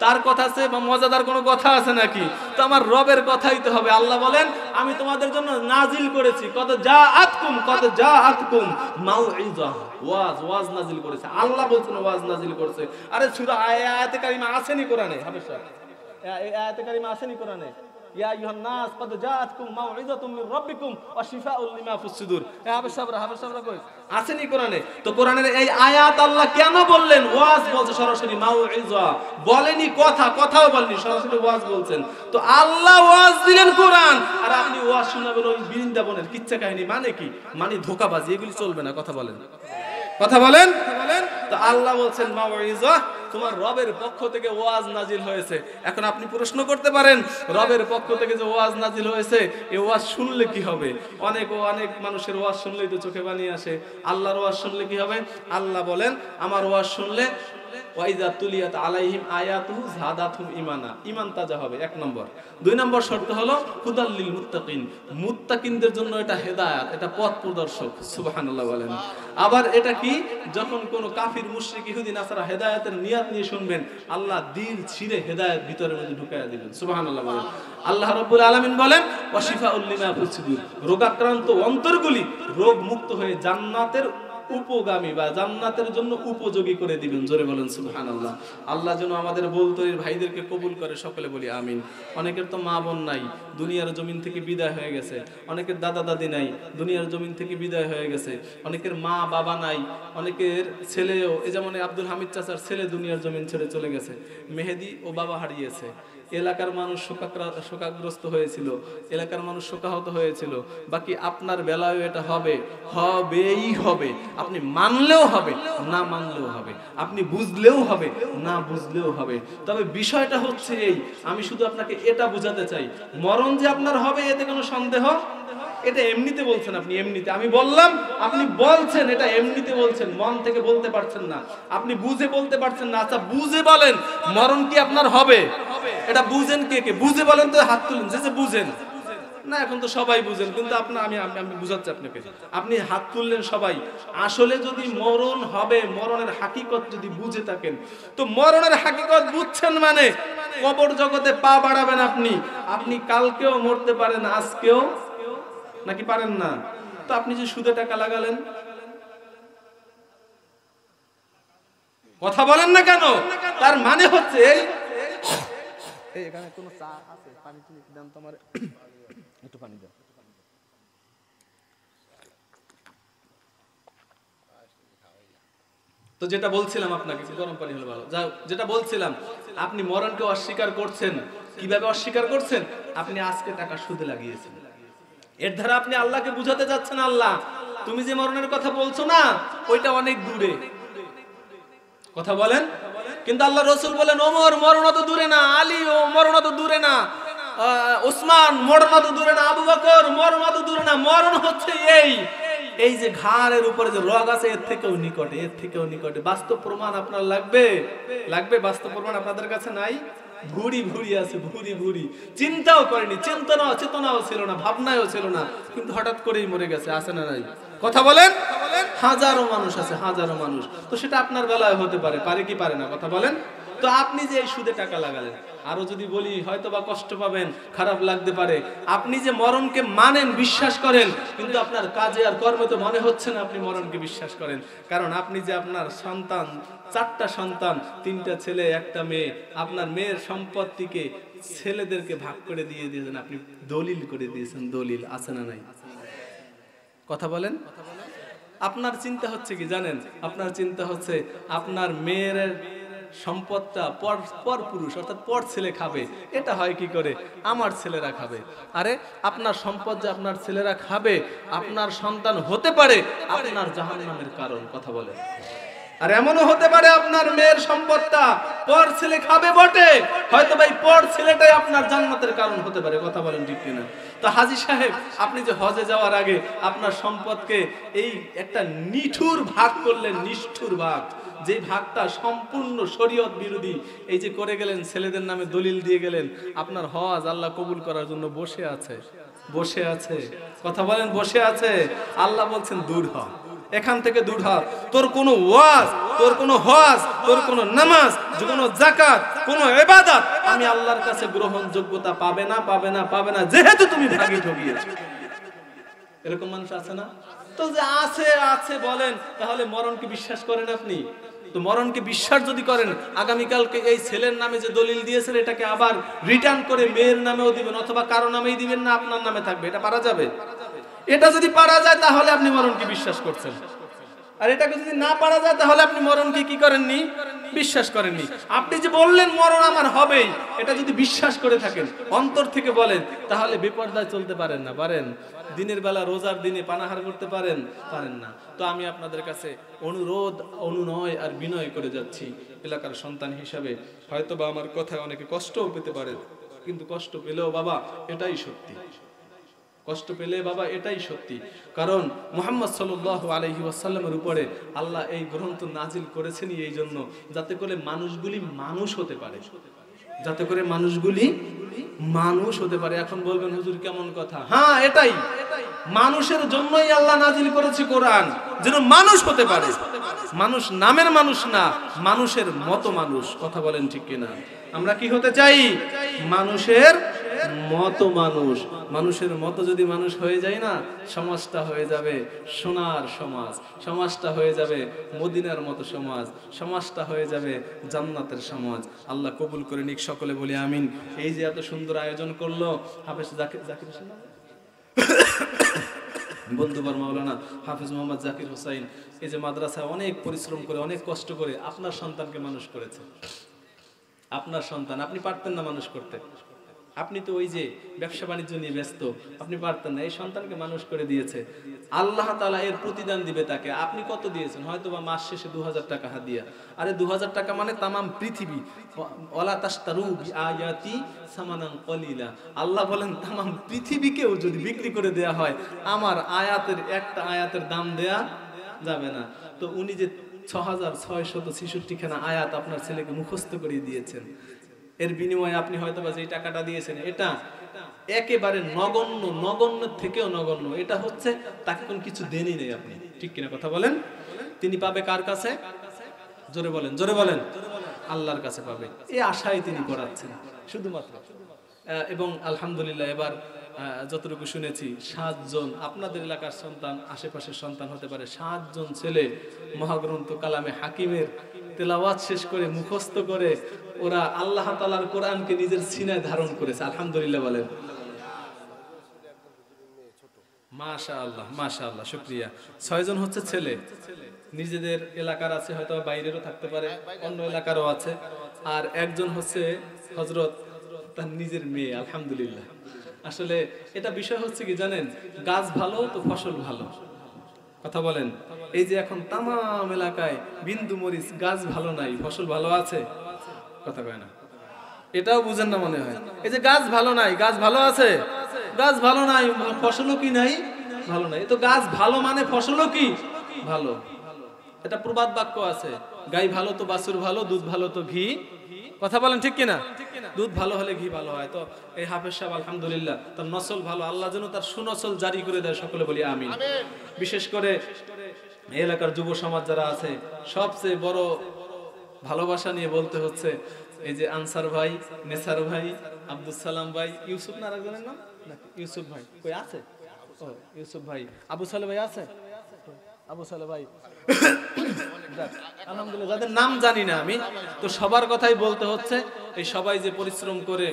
তার কথা আছে বা মজাদার কোনো কথা আছে নাকি? তো আমার রবের কথাই তো হবে। আল্লাহ বলেন আমি তোমাদের জন্য নাজিল করেছি কত জাআতকুম মাউইযা, ওয়াজ নাজিল করেছে। আল্লাহ বলছেন ওয়াজ নাজিল করেছে। আরে সূরা আয়াতে কারিমা আসেনি কোরআনে? হাফেজ সাহেব, এই আয়াতে কারিমা আসেনি কোরআনে? ইয়া আইয়ুহান নাস কদ জাআতকুম মাউইযাতুম মির রাব্বিকুম ওয়া শিফাউল লিমা ফিস সুদুর। হাফেজ সাহেবরা কই আসেনি কোরআনে? তো কোরআনের এই আয়াত আল্লাহ কেন বললেন? ওয়াজ বলছে সরাসরি, মাউইযা বলেনি, কথাও বলেনি, সরাসরি ওয়াজ বলছেন। তো আল্লাহ ওয়াজ দিলেন কোরআন, আর আপনি ওয়াজ শোনাবেন ওই বৃন্দাবনের কিচ্ছা কাহিনী। মানে কি? মানে ধোঁকাবাজি, এগুলি চলবে না। কথা বলেন। তো আল্লাহ বলছেন মাউইযা, তোমার রবের পক্ষ থেকে ওয়াজ নাজিল হয়েছে। এখন আপনি প্রশ্ন করতে পারেন, রবের পক্ষ থেকে যে ওয়াজ নাজিল হয়েছে, এই ওয়াজ শুনলে কি হবে? অনেক মানুষের ওয়াজ শুনলেই তো চোখে পানি আসে। আল্লাহর ওয়াজ শুনলে কি হবে? আল্লাহ বলেন আমার ওয়াজ শুনলে ওয়াইজা তুলিয়াত আলাইহিম আয়াতুহু যাদাতুহুম ঈমানা, ঈমান তাজা হবে, 1 নম্বর। 2 নম্বর শর্ত হলো হুদাল লিল মুত্তাকিন, মুত্তাকিনদের জন্য এটা হেদায়েত, এটা পথ প্রদর্শক। সুবহানাল্লাহ বলেন। আবার এটা কি? যখন কোন কাফির মুশরিক ইহুদি নাসারা হেদায়েতের নিয়াত নিয়ে শুনবেন, আল্লাহ দিল ছিঁড়ে হেদায়েত ভিতরের মধ্যে ঢুকায়া দিবেন। সুবহানাল্লাহ বলেন। আল্লাহ রাব্বুল আলামিন বলেন ওয়া শিফাউল লিমা ফিস সুদুর, রোগাক্রান্ত অন্তরগুলি রোগ মুক্ত হয়ে জান্নাতের উপগামী বা জান্নাতের জন্য উপযোগী করে দিবেন। জোরে বলেন সুবহানাল্লাহ। আল্লাহ যেন আমাদের বলতরির ভাইদেরকে কবুল করে, সকলে বলি আমিন। অনেকের তো মা বোন নাই, দুনিয়ার জমিন থেকে বিদায় হয়ে গেছে। অনেকের দাদা দাদি নাই, দুনিয়ার জমিন থেকে বিদায় হয়ে গেছে। অনেকের মা বাবা নাই, অনেকের ছেলেও, এই যেমন আব্দুল হামিদ চাচার ছেলে দুনিয়ার জমিন ছেড়ে চলে গেছে। মেহেদি ও বাবা হারিয়েছে। এলাকার মানুষ শোকাগ্রস্ত হয়েছিল, এলাকার মানুষ শোকাহত হয়েছিল। বাকি আপনার বেলায়ও এটা হবেই হবে। আপনি মানলেও হবে, না মানলেও হবে। আপনি বুঝলেও হবে, না বুঝলেও হবে। তবে বিষয়টা হচ্ছে এই, আমি শুধু আপনাকে এটা বোঝাতে চাই, মরণ যে আপনার হবে এতে কোনো সন্দেহ, এটা এমনিতে বলছেন আপনি, এমনিতে আমি বললাম, আপনি বলছেন, এটা এমনিতে বলছেন, মন থেকে বলতে পারছেন না, আপনি বুঝে বলতে পারছেন না। আচ্ছা বুঝে বলেন মরণ কি আপনার হবে? এটা বুঝেন কে? বুঝে বলেন তো, হাত তুলেন যে বুঝেন না। এখন তো সবাই বুঝেন, কিন্তু আমি বুঝাচ্ছি আপনাকে। আপনি হাত তুললেন সবাই। আসলে যদি মরণ হবে, মরণের হাকিকত যদি বুঝে থাকেন, তো মরণের হাকিকত বুঝছেন মানে কবর জগতে পা বাড়াবেন আপনি কালকেও মরতে পারেন, আজকেও, নাকি পারেন না? তো আপনি যে সুদে টাকা লাগালেন, কথা বলেন না কেন? তার মানে হচ্ছে এখানে কোনো চা আছে? পানি দেন তো আমার, একটু পানি দাও। তো যেটা বলছিলাম আপনাকে, গরম পানি হলে ভালো। যেটা বলছিলাম, আপনি মরণকে অস্বীকার করছেন। কিভাবে অস্বীকার করছেন? আপনি আজকে টাকা সুদে লাগিয়েছেন। এর দ্বারা আপনি আল্লাহকে বুঝাতে যাচ্ছেন, আল্লাহ তুমি যে মরণের কথা বলছো না, ওইটা অনেক দূরে। কথা বলেন। কিন্তু আল্লাহ রাসূল বলেন ওমর মরণ তো দূরে না, আলী ও মরণ তো দূরে না, ওসমান মরণ তো দূরে না, আবু বকর মরণ তো দূরে না। মরণ হচ্ছে এই যে ঘাড়ের উপরে যে রগ আছে, এর থেকেও নিকটে। বাস্তব প্রমাণ আপনার লাগবে। বাস্তব প্রমাণ আপনাদের কাছে নাই? ভুরি আছে, ভুরি। চিন্তাও করেনি, চেতনাও ছিল না, ভাবনাও ছিল না, কিন্তু হঠাৎ করেই মরে গেছে। আছে না নাই? কথা বলেন। হাজারো মানুষ আছে, হাজারো মানুষ। তো সেটা আপনার বেলায় হতে পারে কি পারে না? কথা বলেন। তো আপনি যে এই সুদে টাকা লাগালেন, আরো যদি বলি হয়তো বা কষ্ট পাবেন, খারাপ লাগতে পারে। আপনি যে মরণকে মানেন, বিশ্বাস করেন, কিন্তু আপনার কাজে আর কর্মে তো মনে হচ্ছে না আপনি মরণকে বিশ্বাস করেন। কারণ আপনি যে আপনার সন্তান, 4টা সন্তান, 3টা ছেলে 1টা মেয়ে, আপনার মেয়ের সম্পত্তিকে ছেলেদেরকে ভাগ করে দিয়ে দিয়েছেন, আপনি দলিল করে দিয়েছেন। দলিল আছে না নাই? কথা বলেন। আপনার চিন্তা হচ্ছে কি জানেন? আপনার চিন্তা হচ্ছে আপনার মেয়ের সম্পদটা পর পুরুষ অর্থাৎ পর ছেলে খাবে। এটা হয় কি করে? আমার ছেলেরা খাবে। আরে আপনার সম্পদ যে আপনার ছেলেরা খাবে, আপনার সন্তান হতে পারে আপনার জাহান্নামের কারণ। কথা বলেন। আর এমনও হতে পারে আপনার মেয়ের সম্পদটা পর ছেলে খাবে বটে, হয়তো ভাই পর ছেলেটাই আপনার জান্নাতের কারণ হতে পারে। কথা বলেন ঠিক কিনা? তো হাজী সাহেব, আপনি যে হজে যাওয়ার আগে আপনার সম্পদকে এই একটা নিঠুর ভাগ করলেন, নিষ্ঠুর ভাগ, যে ভাগটা সম্পূর্ণ শরীয়ত বিরোধী, এই যে করে গেলেন, ছেলেদের নামে দলিল দিয়ে গেলেন। আপনার হজ আল্লাহ কবুল করার জন্য বসে আছে। কথা বলেন, বসে আছে। আল্লাহ বলছেন দূর হ, এখান থেকে দূর হ। তোর কোনো ওয়াজ, তোর কোনো হজ, তোর কোনো নামাজ, কোনো যাকাত, কোনো ইবাদত আমি আল্লাহর কাছে গ্রহণযোগ্যতা পাবে না, পাবে না, পাবে না, যেহেতু তুমি ভাগী ঠকিয়েছো। এরকম মানুষ আছে না? তো যে আছে আছে বলেন, তাহলে মরণকে বিশ্বাস করেন আপনি? তো মরণকে বিশ্বাস যদি করেন, আগামীকালকে এই ছেলের নামে যে দলিল দিয়েছেন এটাকে আবার রিটার্ন করে মেয়ের নামেও দিবেন, অথবা কারো নামেই দিবেন না, আপনার নামে থাকবে, এটা পারা যাবে? এটা যদি পারা যায় তাহলে আপনি মরণকে বিশ্বাস করছেন। আর এটাকে যদি না পারা যায় তাহলে আপনি মরণকে কি করেননি? বিশ্বাস করেননি। আপনি যে বললেন মরণ আমার হবেই, এটা যদি বিশ্বাস করে থাকেন, অন্তর থেকে বলেন, তাহলে বেপরদায় চলতে পারেন না? পারেন? দিনের বেলা রোজার দিনে পানাহার করতে পারেন? পারেন না। তো আমি আপনাদের কাছে অনুরোধ, অনুনয় আর বিনয় করে যাচ্ছি, এলাকার সন্তান হিসাবে হয়তো বা আমার কথায় অনেকে কষ্টও পেতে পারে, কিন্তু কষ্ট পেলেও বাবা এটাই সত্যি, কষ্ট পেলে বাবা এটাই সত্যি। কারণ মুহাম্মদ সাল্লাল্লাহু আলাইহি ওয়াসাল্লামের উপরে আল্লাহ এই গ্রন্থ নাজিল করেছেন এই জন্য, যাতে করে মানুষগুলি মানুষ হতে পারে, যাতে করে মানুষগুলি মানুষ হতে পারে। এখন বলবেন হুজুর কেমন কথা? হ্যাঁ, এটাই, মানুষের জন্যই আল্লাহ নাজিল করেছে কোরআন, যেন মানুষ হতে পারে। মানুষ নামের মানুষ না, মানুষের মতো মানুষ। কথা বলেন ঠিক কিনা? আমরা কি হতে চাই? মানুষের মতো মানুষ। মানুষের মতো যদি মানুষ হয়ে যায় না, সমাজটা হয়ে যাবে সোনার সমাজ, সমাজটা হয়ে যাবে মদিনার মতো সমাজ, সমাজটা হয়ে যাবে জান্নাতের সমাজ। আল্লাহ কবুল করে নিক, সকলে বলি আমিন। এই যে এত সুন্দর আয়োজন করলো হাফেজ জাকির হোসেন বন্ধুবার মাওলানা হাফেজ মোহাম্মদ জাকির হোসেন, এই যে মাদ্রাসায় অনেক পরিশ্রম করে, অনেক কষ্ট করে আপনার সন্তানকে মানুষ করেছে। আপনার সন্তান, আপনি পারতেন না মানুষ করতে? আপনি তো ওই যে ব্যবসা বাণিজ্য নিয়ে ব্যস্ত, আপনি পারতেন না। এই সন্তানকে মানুষ করে দিয়েছে আল্লাহ তাআলা, এর প্রতিদান দিবে তাকে। আপনি কত দিয়েছেন? হয়তো বা মাস শেষে 2000 টাকা হাদিয়া। আরে 2000 টাকা মানে তামাম পৃথিবী। ওয়ালা তাশতারু বিআয়াতি সামানান কলিলা। আল্লাহ বলেন তামাম পৃথিবীকেও যদি বিক্রি করে দেয়া হয়, আমার আয়াতের একটা আয়াতের দাম দেয়া যাবে না। তো উনি যে 6666 খানা আয়াত আপনার ছেলেকে মুখস্থ করিয়ে দিয়েছেন, এর বিনিময়ে আপনি হয়তো বা যে টাকাটা দিয়েছেন এটা একেবারে নগণ্য, নগণ্যের থেকেও নগণ্য। এটা হচ্ছে তাকে কোন কিছু দেনই নেই আপনি, ঠিক কিনা? কথা বলেন। তিনি পাবে কার কাছে? জোরে বলেন, জোরে বলেন। আল্লাহর কাছে পাবে, এই আশায় তিনি পড়াচ্ছেন শুধুমাত্র। এবং আলহামদুলিল্লাহ এবার যতটুকু শুনেছি 7 জন আপনাদের এলাকার সন্তান, আশেপাশের সন্তান হতে পারে, 7 জন ছেলে মহাগ্রন্থ কালামে হাকিমের তেলাওয়াত শেষ করে মুখস্থ করে ওরা আল্লাহ তাআলার কোরআনকে নিজের সিনায় ধারণ করেছে। আলহামদুলিল্লাহ বলেন। মাশাআল্লাহ, মাশাআল্লাহ, শুকরিয়া। 6 জন হচ্ছে ছেলে, নিজেদের এলাকার আছে, হয়তো বাইরেরও থাকতে পারে, অন্য এলাকারও আছে। আর একজন হচ্ছে হযরত তার নিজের মেয়ে। আলহামদুলিল্লাহ। আসলে এটা বিষয় হচ্ছে কি জানেন, গাছ ভালো তো ফসল ভালো। কথা বলেন। এই যে এখন তামাম এলাকায় বিন্দু মরিচ, গাছ ভালো নাই, ফসল ভালো আছে? কথা কয় না, এটাও বুঝেন না মনে হয়। এই যে গাছ ভালো নাই, গাছ ভালো আছে? গাছ ভালো নাই, ফসলও কি নাই? ভালো নাই। তো গাছ ভালো মানে ফসলও কি ভালো? এটা প্রবাদ বাক্য আছে, গাই ভালো তো বাছুর ভালো, দুধ ভালো তো ঘি। কথা বলেন ঠিক কিনা? দুধ ভালো হলে ঘি ভালো হয়। তো এই হাফেজ সাহেব আলহামদুলিল্লাহ তার নসল ভালো, আল্লাহ যেন তার সুনসল জারি করে দেয়, সকলে বলি আমিন। বিশেষ করে এই এলাকার যুব সমাজ যারা আছে, সবচেয়ে বড় ভালোবাসা নিয়ে বলতে হচ্ছে এই যে আনসার ভাই, নেসার ভাই, আব্দুল সালাম ভাই, ইউসুফ না আরেকজনের নাম নাকি? ইউসুফ ভাই কই আছে? ও ইউসুফ ভাই, আবু সালে ভাই আছে? আবু সালে ভাই আলহামদুলিল্লাহ, যাদের নাম জানি না আমি, তো সবার কথাই বলতে হচ্ছে। এই সবাই যে পরিশ্রম করে,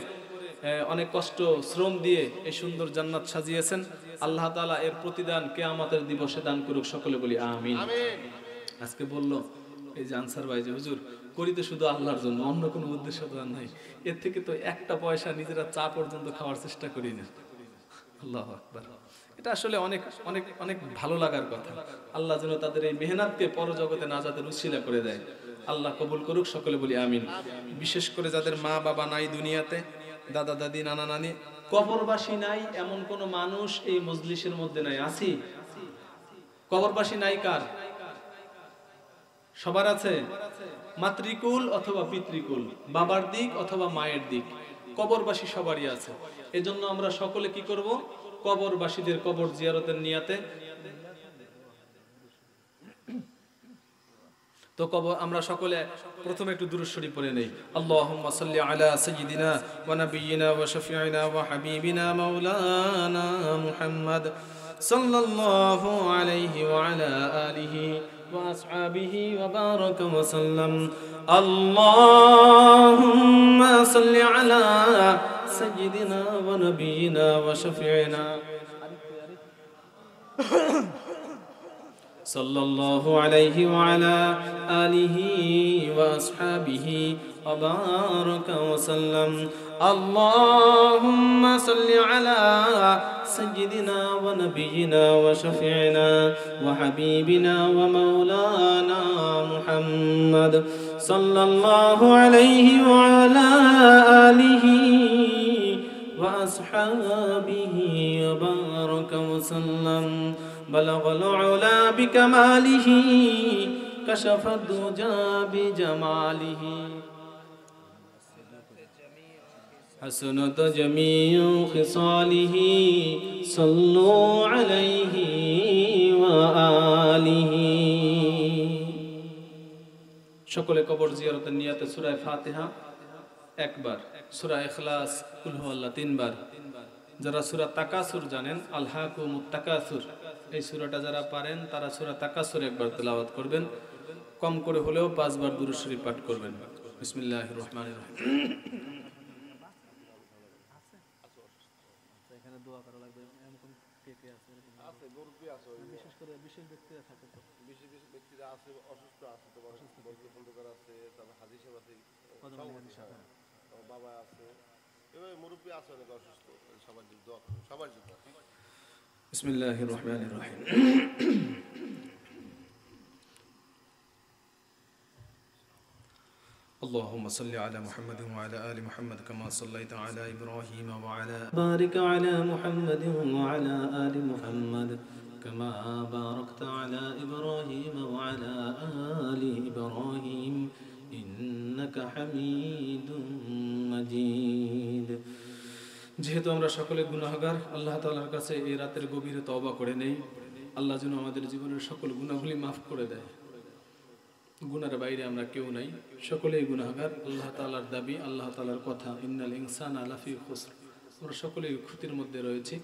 অনেক কষ্ট শ্রম দিয়ে এই সুন্দর জান্নাত সাজিয়েছেন, আল্লাহ তাআলা এর প্রতিদান কিয়ামতের দিবসে দান করুক, সকলে বলি আমিন। আজকে বলল এই যে আনসার ভাই যে হুজুর করি তো শুধু আল্লাহর জন্য, অন্য কোনো উদ্দেশ্য তো নাই, এর থেকে তো একটা পয়সা নিজেরা চা পর্যন্ত খাওয়ার চেষ্টা করি না। আল্লাহু আকবার। এটা আসলে অনেক অনেক অনেক ভালো লাগার কথা। আল্লাহ যেন তাদের এই মেহনতকে পরজগতে নাজাতের উসিলা করে দেয়। আল্লাহ কবুল করুক, সকলে বলি আমিন। বিশেষ করে যাদের মা বাবা নাই দুনিয়াতে, দাদা দাদি, নানা নানি, কবরবাসী নাই এমন কোন মানুষ এই মজলিসের মধ্যে নাই? আছি? কবরবাসী নাই কার? সবার আছে। মাতৃকুল অথবা পিতৃকুল, বাবার দিক অথবা মায়ের দিক, কবরবাসী সবারই আছে। এজন্য আমরা সকলে কি করব? কবরবাসীদের কবর জিয়ারতের নিয়াতে তো আমরা সকলে প্রথমে একটু দুরূদ শরীফ পড়ে নেই। আল্লাহুম্মা সাল্লি আলা সাইয়্যিদিনা ওয়া নাবিয়্যিনা ওয়া শাফিঈনা ওয়া হাবিবিনা মাওলানা মুহাম্মদ সাল্লাল্লাহু আলাইহি ওয়া আলা আলিহি ওয়া আসহাবিহি ওয়া বারাকা ওয়া সাল্লাম। আল্লাহুম্মা সাল্লি আলা সাইয়্যিদিনা ওয়া নাবিয়্যিনা ওয়া শাফিঈনা সাল্লাল্লাহু আলাইহি ওয়া আলা আলিহি ওয়া আসহাবিহি ওয়া বারাকা ওয়া সাল্লাম। আল্লাহুম্মা সাল্লি আলা সাইয়্যিদিনা ওয়া নাবিয়্যিনা ওয়া শাফিঈনা ওয়া হাবিবিনা ওয়া মাওলানা মুহাম্মদ সাল্লাল্লাহু আলাইহি ওয়া আলা আলিহি ওয়া আসহাবিহি ওয়া বারাকা ওয়া সাল্লাম। بلغ العلا بكماله كشف الدجى بجماله حسنت جميع خصاله صلوا عليه وآله। সকলে কবর জিয়ারতের নিয়তে সূরা ফাতিহা একবার, সূরা ইখলাস কুল হুয়াল্লাহ তিনবার। যারা সূরা তাকাসুর জানেন, আলহাকুমুত তাকাসুর, এই সূরাটা যারা পারেন তারা সূরা তাকাসুর একবার তেলাওয়াত করবেন, কম করে হলেও 5 বার দুরূদ শরীফ পাঠ করবেন। বিসমিল্লাহির রহমানির রহিম। এখানে দোয়া করা লাগবে, এরকম কে কে আছে? আছে মুরব্বি আছে, বিশেষ করে বিশেষ ব্যক্তিরা থাকে, তো বিশেষ ব্যক্তিরা আছে, অসুস্থ আছে, তো অসুস্থ বন্ধুকার আছে, তারপর হাজী সাহেব আছে, বাবা আছে, এভাবে মুরব্বি আছে অনেক অসুস্থ, সবার জন্য দোয়া করুন, সবার জন্য। বিসমিল্লাহির রহমানির রহিম। اللهم صل على محمد وعلى آل محمد كما صليت على إبراهيم وعلى بارك على محمد وعلى آل محمد كما باركت على إبراهيم وعلى آل إبراهيم إنك حميد مجيد। যেহেতু আমরা সকলে গুনাহগার, আল্লাহ তাআলার কাছে এই রাতের গভীরে তওবা করে নেই, আল্লাহ যেন আমাদের জীবনের সকল গুনাহগুলি মাফ করে দেয়। গুনার বাইরে আমরা কেউ নাই, সকলেই গুনাহগার। আল্লাহ তাআলার দাবি, আল্লাহ তাআলার কথা, ইন্নাল ইনসানা লাফি খুসর, আমরা সকলেই ক্ষতির মধ্যে রয়েছি।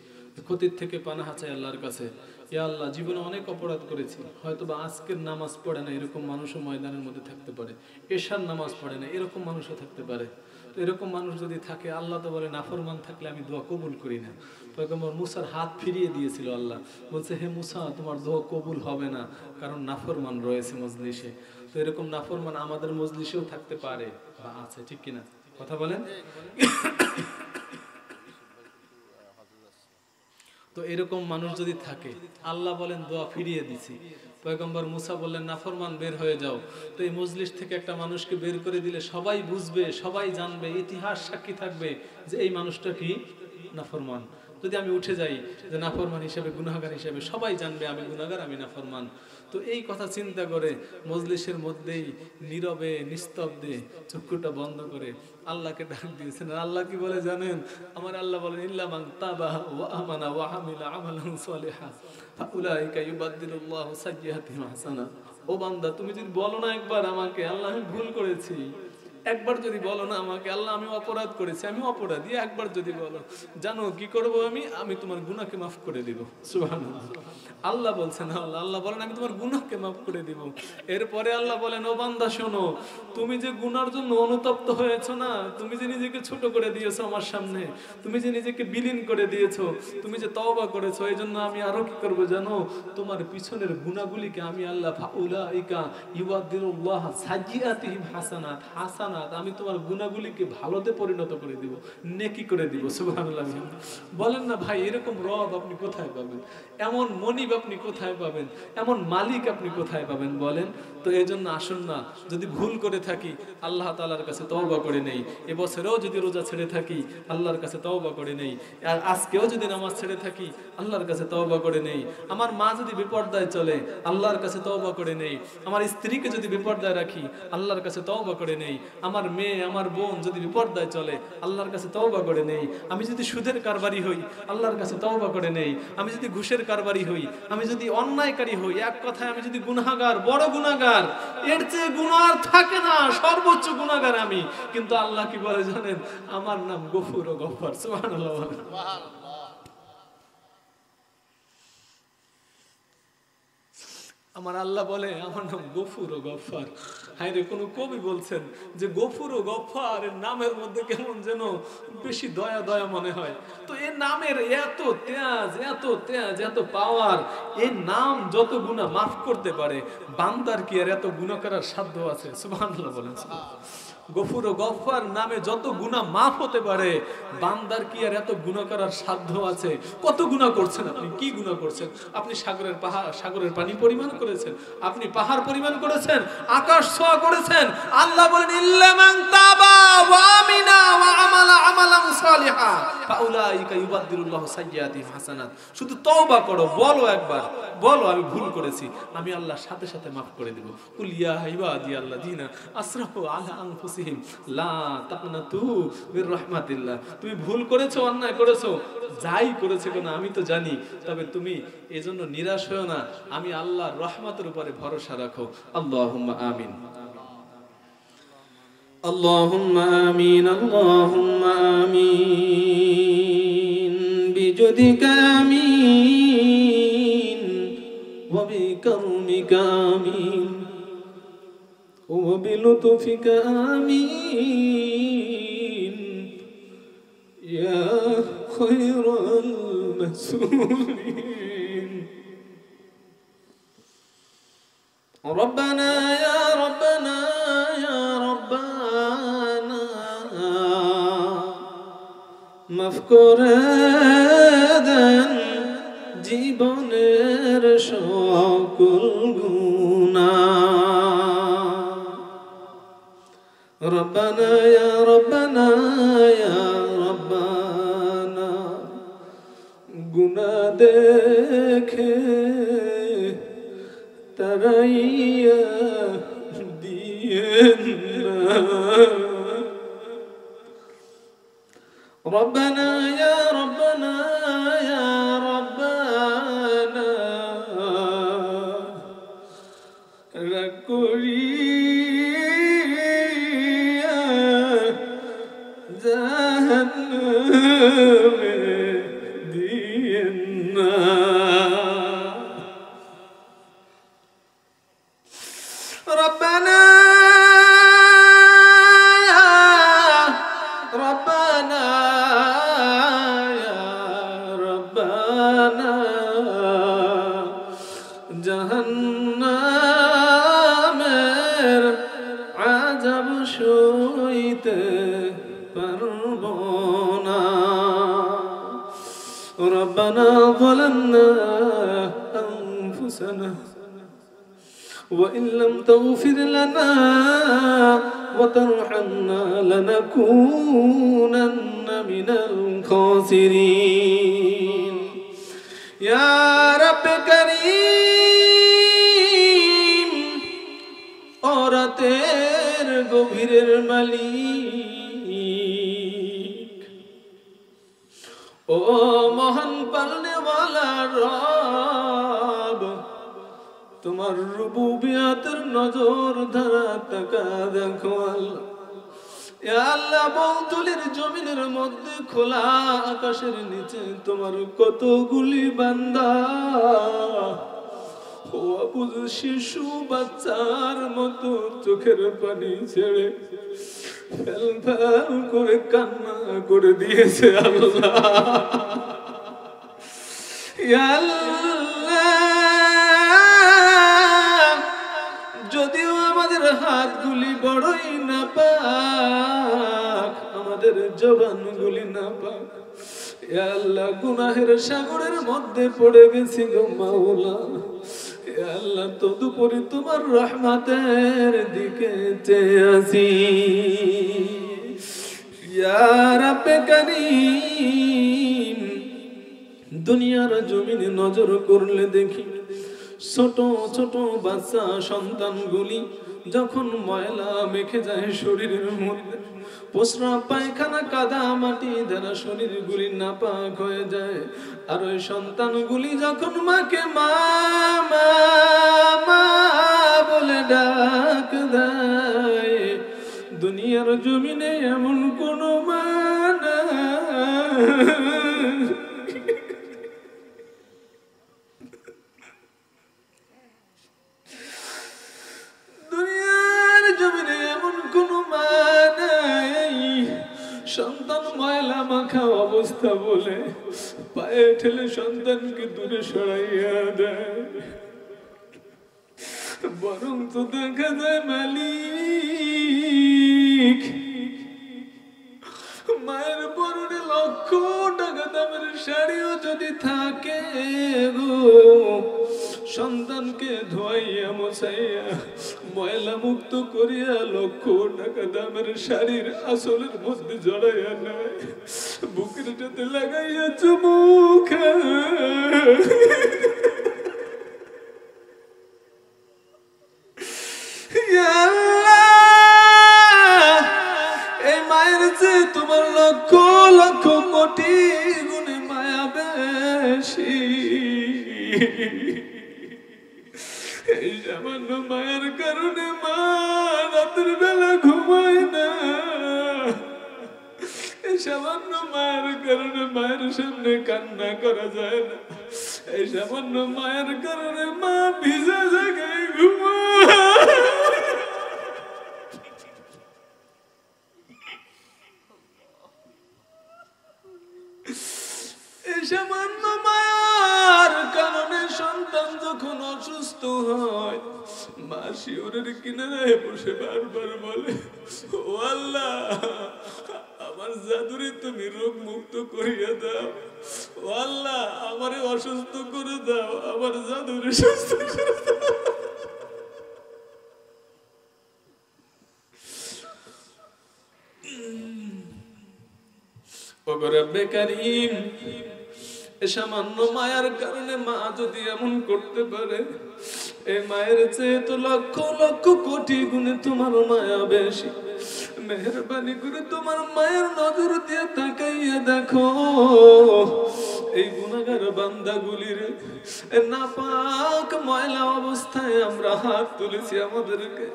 ক্ষতির থেকে পানাহা চাই আল্লাহর কাছে। ইয়া আল্লাহ, জীবনে অনেক অপরাধ করেছি, হয়তো বা আজকের নামাজ পড়ে না এরকম মানুষও ময়দানের মধ্যে থাকতে পারে, এশার নামাজ পড়ে না এরকম মানুষও থাকতে পারে। তো এরকম মানুষ যদি থাকে, আল্লাহ তো বলে নাফরমান থাকলে আমি দোয়া কবুল করি না। পয়গম্বর মুসার হাত ফিরিয়ে দিয়েছিল আল্লাহ, বলছে হে মুসা তোমার দোয়া কবুল হবে না, কারণ নাফরমান রয়েছে মজলিসে। তো এরকম নাফরমান আমাদের মজলিসেও থাকতে পারে বা আছে, ঠিক কিনা কথা বলেন? তো এরকম মানুষ যদি থাকে, আল্লাহ বলেন দোয়া ফিরিয়ে দিছি, পয়গম্বর মুসা বললেন নাফরমান বের হয়ে যাও। তো এই মজলিস থেকে একটা মানুষকে বের করে দিলে সবাই বুঝবে, সবাই জানবে, ইতিহাস সাক্ষী থাকবে যে এই মানুষটা কি নাফরমান। যদি আমি উঠে যাই যে নাফরমান হিসেবে, গুনাহগার হিসেবে, সবাই জানবে আমি গুনাহগার, আমি নাফরমান। তো এই কথা চিন্তা করে মজলিসের মধ্যেই নীরবে নিস্তব্ধে চক্ষুটা বন্ধ করে আল্লাহকে ডাক দিয়েছেন। আল্লাহ কি বলে জানেন? আমার আল্লাহ বলেন ইল্লা মান তাবা ওয়া আমানা ওয়া আমিলা আমালান সালিহা ফাউলাইকা ইউবাদদিলুল্লাহু সাইয়্যাতিহিম হাসানাত। ও বান্দা, তুমি যদি বলো না একবার আমাকে আল্লাহ আমি ভুল করেছি, একবার যদি বলো না আমাকে আল্লাহ আমি অপরাধ করেছি, আমি অপরাধী, একবার যদি বলো, জানো কি করব আমি তোমার গুনাহকে মাফ করে দিব। সুবহানাল্লাহ। আল্লাহ বলছেন, আল্লাহ বলেন আমি তোমার গুনাহকে মাফ করে দিব। এরপরে আল্লাহ বলেন ও বান্দা শোনো, তুমি যে গুনার জন্য অনুতপ্ত হয়েছো না, তুমি যে নিজেকে ছোট করে দিয়েছো আমার সামনে, তুমি যে নিজেকে বিলীন করে দিয়েছো, তুমি যে তওবা করেছো, এই জন্য আমি আরো কি করবো জানো? তোমার পিছনের গুনাহগুলিকে আমি আল্লাহ ফাউলাইকা ইউবাদদিলুল্লাহ সাইয়্যাতিহিম হাসানাত, হাসানাত আমি তোমার গুনাহগুলিকে ভালোতে পরিণত করে দিব, নেকি করে দিব। সুবহানাল্লাহ। বলেন না ভাই, এরকম রব আপনি কোথায় পাবেন? এমন মনিব আপনি কোথায় পাবেন? এমন মালিক আপনি কোথায় পাবেন বলেন? তো এই জন্য আসুন না, যদি ভুল করে থাকি আল্লাহ তাআলার কাছে তওবা করে নেই। এবছরেও যদি রোজা ছেড়ে থাকি আল্লাহর কাছে তওবা করে নেই। আর আজকেও যদি নামাজ ছেড়ে থাকি আল্লাহর কাছে তওবা করে নেই। আমার মা যদি বিপর্দায় চলে আল্লাহর কাছে তওবা করে নেই। আমার স্ত্রীকে যদি বিপর্দায় রাখি আল্লাহর কাছে তওবা করে নেই। আমার মেয়ে আমার বোন যদি বিপর্দায় চলে আল্লাহর কাছে তওবা করে নেই, আমি যদি সুদের কারবারি হই আল্লাহর কাছে তওবা করে নেই, আমি যদি ঘুষের কারবারি হই, আমি যদি অন্যায়কারী হই, এক কথায় আমি যদি গুনাহগার, বড় গুনাহগার, এর চেয়ে গুনাহ আর থাকে না, সর্বোচ্চ গুনাহগার আমি। কিন্তু আল্লাহ কি বলে জানেন? আমার নাম গফুর ও গফফার। সুবহানাল্লাহ। আমার আল্লাহ বলে আমার নাম গফুর ও গফফার। হায় রে, কোন কবি বলছেন যে গফুর ও গফফার এর নামের মধ্যে কেমন যেন বেশি দয়া দয়া মনে হয়। তো এই নামের এত তেজ, এত তেজ, এত পাওয়ার, এই নাম যত গুনাহ মাফ করতে পারে, বান্দার কি আর এত গুনাহ করার সাধ্য আছে? সুবহানাল্লাহ বলেন। গফুর ও গফফার নামে যত গুনাহ মাফ হতে পারে, বান্দার কি আর এত গুনাহ করার সাধ্য আছে? কত গুনাহ করছেন আপনি? কি গুনাহ করছেন? আপনি সাগরের পানি পরিমাণ করেছেন, আপনি পাহাড় পরিমাণ করেছেন, আকাশ ছোঁয়া করেছেন। আল্লাহ বলেন ইল্লা মান তাবা ওয়া আমিনা ওয়া আমালা আমালান সালিহা ফাউলাইকা ইউবাদদিলুল্লাহু সাইয়্যাতিহিম হাসানাত। শুধু তওবা করো, বলো একবার, বলো আমি ভুল করেছি, আমি আল্লাহ সাথে সাথে মাফ করে দেব। কুল ইয়া ইবাদিয়াল্লাযিনা আসরাফু আলা আনফুসিহিম লা তাকনাতু মির রাহমাতিল্লাহ। তুমি ভুল করেছো, অন্যায় করেছো, যাই করেছো কেন আমি তো জানি, তবে তুমি এজন্য নিরাশ হও না, আমি আল্লাহর রহমতের উপরে ভরসা রাখো। আল্লাহুম্মা আমিন, আল্লাহুম্মা আমিন, আল্লাহুম্মা আমিন বিজুদিকা আমিন ওয়া বিকারমিকা আমিন ওয়া বিলুতুফিকা আমিন ইয়া খায়রাল মাসউলিন। রব্বানা ইয়া রব্বানা ইয়া রব্বানা মাফ করে দেন জীবনের সকল গুনাহ। রব্বানা ইয়া রব্বানা ইয়া রব্বানা গুনাহ দেখে তারাইয়া দিয়েন না। রব্বানা ইয়া রব্বানা ইয়া রব্বানা রাগ করিয়া জাহান্নামে দিয়েন না। ربنا ربنا يا ربنا জাহান্নামের আযাব সইতে পারব না। ربنا ظلمنا أنفسنا وإن لم تغفر لنا وترحمنا لنكونن من الخاسرين يا رب كريم। রাতের গভীরের মালিক, ও মহান পালনেওয়ালা রব, তোমার রুবুবিয়তের নজর ধারা তাকা দেখো আল্লাহ। ইয়া আল্লাহ, বৌতুলির জমিনের মধ্যে খোলা আকাশের নিচে তোমার কতগুলি বান্দা অবুঝ শিশু বাচ্চার মতো চোখের পানি ছেড়ে ফেল ফেল করে কান্না করে দিয়েছে আল্লাহ। ইয়া আল্লাহ, যদিও আমাদের হাতগুলি বড়ই নাপাক, আমাদের জবানগুলি নাপাক, ইয়া আল্লাহ গুনাহের সাগরের মধ্যে পড়ে গেছি গো মাওলা। ইয়া আল্লাহ, তদুপরি তোমার রহমতের দিকে চেয়ে আছি। ইয়া রাব্বে কারীম, দুনিয়ার জমিনে নজর করলে দেখি ছোট ছোট বাচ্চা সন্তানগুলি যখন ময়লা মেখে যায় শরীরের মধ্যে, প্রস্রাব পায়খানা কাদা মাটি দ্বারা শরীরগুলি নাপাক হয়ে যায়, আর ওই সন্তানগুলি যখন মাকে মা মা মা বলে ডাক দেয়, দুনিয়ার জমিনে এমন কোন মা নাই, দুনিয়ার জমিনে এমন কোন মা নাই সন্তান ময়লা মাখা অবস্থা বলে পায়ে ঠেলে সন্তানকে দূরে সরাইয়া দেয়। বরং তো দেখা যায় মালিক মায়ের পরনে লক্ষ টাকা দামের শাড়িও যদি থাকে গো, সন্তানকে ধোয়াইয়া মোছাইয়া ময়লা মুক্ত করিয়া লক্ষ টাকা দামের শাড়ির আসলের মধ্যে জড়াইয়া নেয়, বুকের সাথে লাগাইয়া চুমু খায়। এই মায়ের যে তোমার লক্ষ লক্ষ কোটি গুণে মায়া বেশি, এই সামান্য মায়ের কারণে মা রাতের বেলা ঘুমায় না, এই সামান্য মায়ের কারণে মায়ের সামনে কান্না করা যায় না, এই সামান্য মায়ের কারণে মা ভিজা জায়গায় ঘুমায়। এই সামান্য মায়ের কারণে সন্তান যখন অসুস্থ হয়, মা শিওরের কিনারায় বসে বারবার বলে, ও আল্লাহ আমার জাদুরে তুমি রোগ মুক্ত করিয়া দাও, ও আল্লাহ আমারে অসুস্থ করে দাও, আমার জাদুরে সুস্থ করে দাও। ওগো রব্বে কারীম, সামান্য মায়ার কারণে মা যদি এমন করতে পারে, এই মায়ের চেয়ে তো লক্ষ লক্ষ কোটি গুণে তোমার মায়া বেশি। মেহেরবানি করে তোমার মায়ের নজর দিয়ে তাকাইয়া দেখো, এই গুনাহগার বান্দাগুলির নাপাক ময়লা অবস্থায় আমরা হাত তুলেছি, আমাদেরকে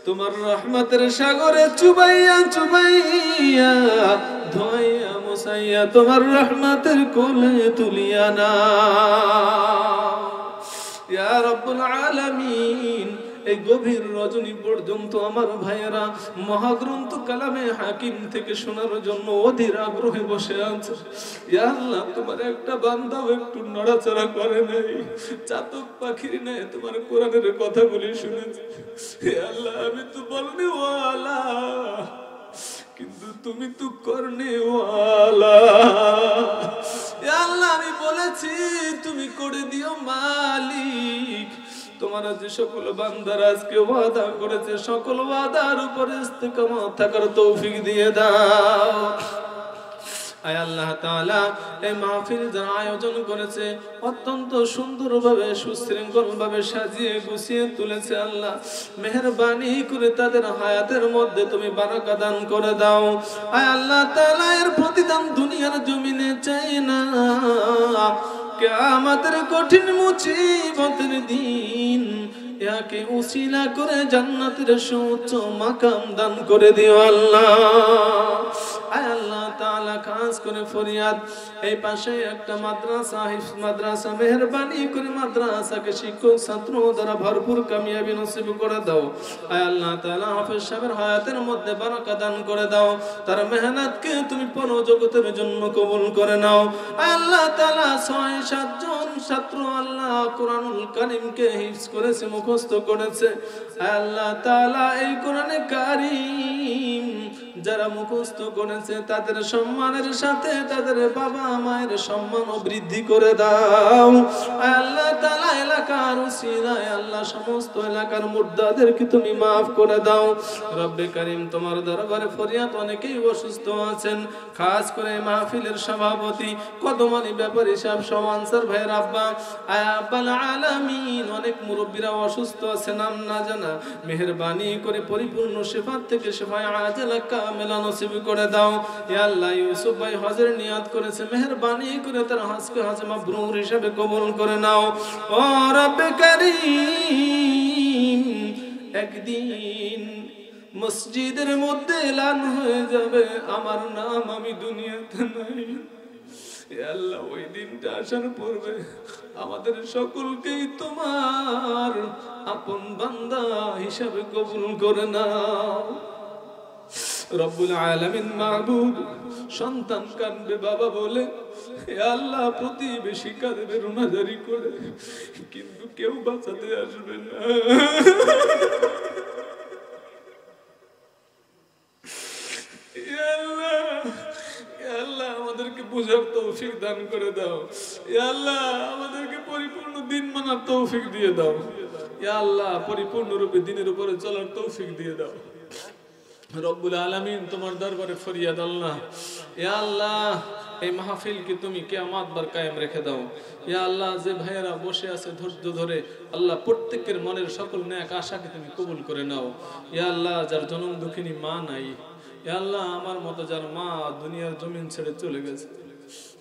তোমার রহমতের সাগরে চুবাইয়া চুবাইয়া ধোয়াইয়া মোছাইয়া তোমার রহমতের কোলে তুলিয়া না ইয়া রব্বুল আলামিন। এই গভীর রজনী পর্যন্ত আমার ভাইয়েরা মহাগ্রন্থ কালামে হাকিম থেকে শোনার জন্য অধীর আগ্রহে বসে আছে। ইয়া আল্লাহ, তোমার একটা বান্দাও একটু নড়াচড়া করে নাই, চাতক পাখির নেই তোমার কোরআনের কথাগুলি শুনেছে। ইয়া আল্লাহ, আমি তো বলনি ওয়ালা, কিন্তু তুমি তো করনে ওয়ালা। ইয়া আল্লাহ, আমি বলেছি তুমি করে দিও মালিক। তোমার যে সকল বান্দারা আজকে ওয়াদা করেছে, সকল ওয়াদার উপর ইস্তেকামত থাকার তৌফিক দিয়ে দাও। আয় আল্লাহ তাআলা, এই মাহফিল যারা আয়োজন করেছে অত্যন্ত সুন্দরভাবে সুশৃঙ্খলভাবে সাজিয়ে গুছিয়ে তুলেছে, আল্লাহ মেহেরবানি করে তাদের হায়াতের মধ্যে তুমি বারাকা দান করে দাও। আয় আল্লাহ তাআলা, এর প্রতিদান দুনিয়ার জমিনে চাই না, কিয়ামতের কঠিন মুসিবতের দিন ইয়াকে উসিলা করে জান্নাতের সুউচ্চ মাকাম দান করে দিও আল্লাহ। আয় আল্লাহ তাআলা, খাস করে ফরিয়াদ, এই পাশে একটা মাদ্রাসা, হিফজ মাদ্রাসা, মেহেরবানি করে মাদ্রাসাকে শিক্ষক ছাত্র দ্বারা ভরপুর কামিয়াবি নসিব করে দাও। আয় আল্লাহ তাআলা, হাফেজ সাহেবের হায়াতের মধ্যে বারাকা দান করে দাও, তার মেহনতকে তুমি পরজগতের জন্য কবুল করে নাও। আয় আল্লাহ তাআলা, ৬-৭ জন ছাত্র আল্লাহ কোরআনুল কারীমকে হিফজ করেছে, মুখস্থ করেছে। আয় আল্লাহ তাআলা, এই কোরআনে কারীম যারা মুখস্থ করেছে তাদের সম্মানের সাথে তাদের বাবা মায়ের সম্মান বৃদ্ধি করে দাও। আয় আল্লাহ তাআলা, এলাকার উসিলায় আল্লাহ সমস্ত এলাকার মুর্দাদেরকে তুমি মাফ করে দাও। রব্বে কারীম, তোমার দরবারে ফরিয়াদ, অনেকেই অসুস্থ আছেন, খাস করে মাহফিলের সভাপতি কদম আলী ব্যাপারী সাহেব সহ আনসার ভাইয়েরা আব্বা আয় আব্বাল আলামিন অনেক মুরব্বীরা অসুস্থ আছে নাম না জানা মেহেরবানি করে পরিপূর্ণ শিফা থেকে শিফায়ে আজলা কামিলা নসিব করে দাও ইয়া আল্লাহ ইউসুফ ভাই হজের নিয়ত করেছে মেহেরবানি করে তার হজকে হজ মাবরুর হিসাবে কবুল করে নাও ও রব্বে কারীম একদিন মসজিদের মধ্যে এলান হয়ে যাবে আমার নাম আমি দুনিয়াতে নাই আল্লাহ ওই দিনটা আসার পূর্বে আমাদের সকলকেই তোমার আপন বান্দা হিসাবে কবুল করে নাও রব্বুল আলামিন মাবুদ সন্তান কাঁদবে বাবা বলে হে আল্লাহ প্রতিবেশী কাঁদবে রোনাজারি করে কিন্তু কেউ বাঁচাতে আসবে না আল্লাহ আমাদেরকে বুঝার তৌফিক দান করে দাও ইয়া আল্লাহ আমাদেরকে পরিপূর্ণ দিন মানার তৌফিক দিয়ে দাও ইয়া আল্লাহ পরিপূর্ণরূপে দ্বীনের উপরে চলার তৌফিক দিয়ে দাও রব্বুল আলামিন তোমার দরবারে ফরিয়াদ আল্লাহ ইয়া আল্লাহ এই মাহফিলকে তুমি কিয়ামত বার কায়েম রেখে দাও ইয়া আল্লাহ যে ভাইয়েরা বসে আছে ধৈর্য ধরে আল্লাহ প্রত্যেকের মনের সকল নেক আশাকে তুমি কবুল করে নাও ইয়া আল্লাহ যার জনম দুঃখিনী মা নাই ইয়া আল্লাহ আমার মতো যার মা দুনিয়ার জমিন ছেড়ে চলে গেছে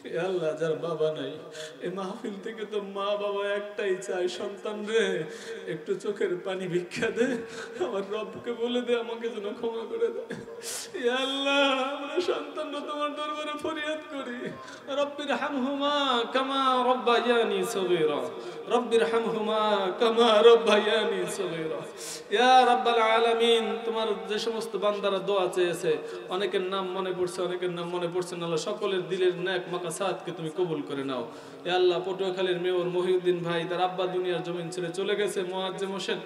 ইয়া আল্লাহ যার বাবা নাই এই মাহফিল থেকে তো মা বাবা একটাই চাই সন্তান রে একটু চোখের পানি ভিক্ষা দে আমার রবকে বলে দে আমাকে যেন ক্ষমা করে দে ইয়া আল্লাহ আমরা সন্তানরা তোমার দরবারে ফরিয়াদ করি রব্বির হামহুমা কামা রব্বায়ানি সগীরা রব্বির হামহুমা কামা রব্বায়ানি সগীরা ইয়া রাব্বাল আলামিন তোমার যে সমস্ত বান্দারা দোয়া চেয়েছে অনেকের নাম মনে পড়ছে অনেকের নাম মনে পড়ছে না আল্লাহ সকলের দিলের নেক মাকাসাতকে তুমি কবুল করে নাও ইয়া আল্লাহ পটুয়াখালীর মেয়র মহিউদ্দিন ভাই তার আব্বা দুনিয়ার জমিন ছেড়ে চলে গেছে মুআজ্জিম হোসেন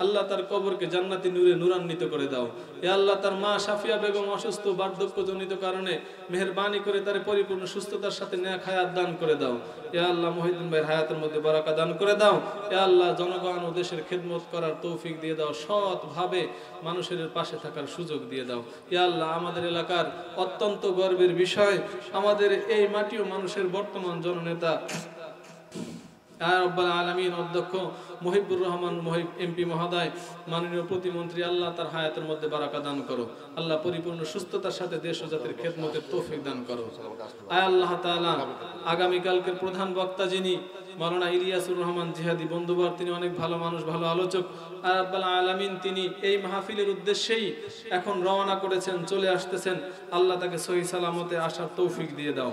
আল্লাহ তার কবরকে জান্নাতি নূরে নূরান্বিত করে দাও ইয়া আল্লাহ তার মা সাফিয়া বেগম অসুস্থ বার্ধক্যজনিত কারণে মেহেরবানি করে তার পরিপূর্ণ সুস্থতার সাথে নেক হায়াত দান করে দাও ইয়া আল্লাহ মহিউদ্দিন ভাইয়ের হায়াতের মধ্যে বারাকা দান করে দাও ইয়া আল্লাহ জনগণ ও দেশের খেদমত করার তৌফিক দিয়ে দাও সৎভাবে মানুষের পাশে থাকার সুযোগ দিয়ে দাও ইয়া আল্লাহ আমাদের এলাকার অত্যন্ত গর্বের বিষয় আমাদের এই মাটি ও মানুষের বর্তমান জননেতা রব্বুল আলামিন অধ্যক্ষ মুহিবুর রহমান এমপি মহোদয় মাননীয় প্রতিমন্ত্রী আল্লাহ তার হায়াতের মধ্যে বারাকা দান করো আল্লাহ পরিপূর্ণ সুস্থতার সাথে দেশ ও জাতির খেদমতের তৌফিক দান করো আয় আল্লাহ তাআলা আগামী কালকের প্রধান বক্তা যিনি মাওলানা ইলিয়াসুর রহমান জিহাদি বন্ধুবর তিনি অনেক ভালো মানুষ ভালো আলোচক রব্বুল আলামিন তিনি এই মাহফিলের উদ্দেশ্যেই এখন রওনা করেছেন চলে আসতেছেন আল্লাহ তাকে সহি সালামতে আসার তৌফিক দিয়ে দাও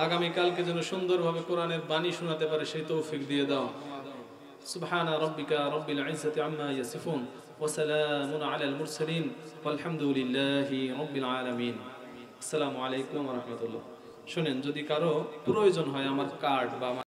আগামী কালকে যেন সুন্দরভাবে কোরআনের বাণী শোনাতে পারে সেই তৌফিক দিয়ে দাও সুবহানা রাব্বিকা রাব্বিল ইজ্জাতি আম্মা ইয়াসিফুন ওয়া সালামুন আলাল মুরসালিন ওয়ালহামদুলিল্লাহি রাব্বিল আলামিন আসসালামু আলাইকুম ওয়া রাহমাতুল্লাহ শুনেন যদি কারো প্রয়োজন হয় আমার কার্ড বা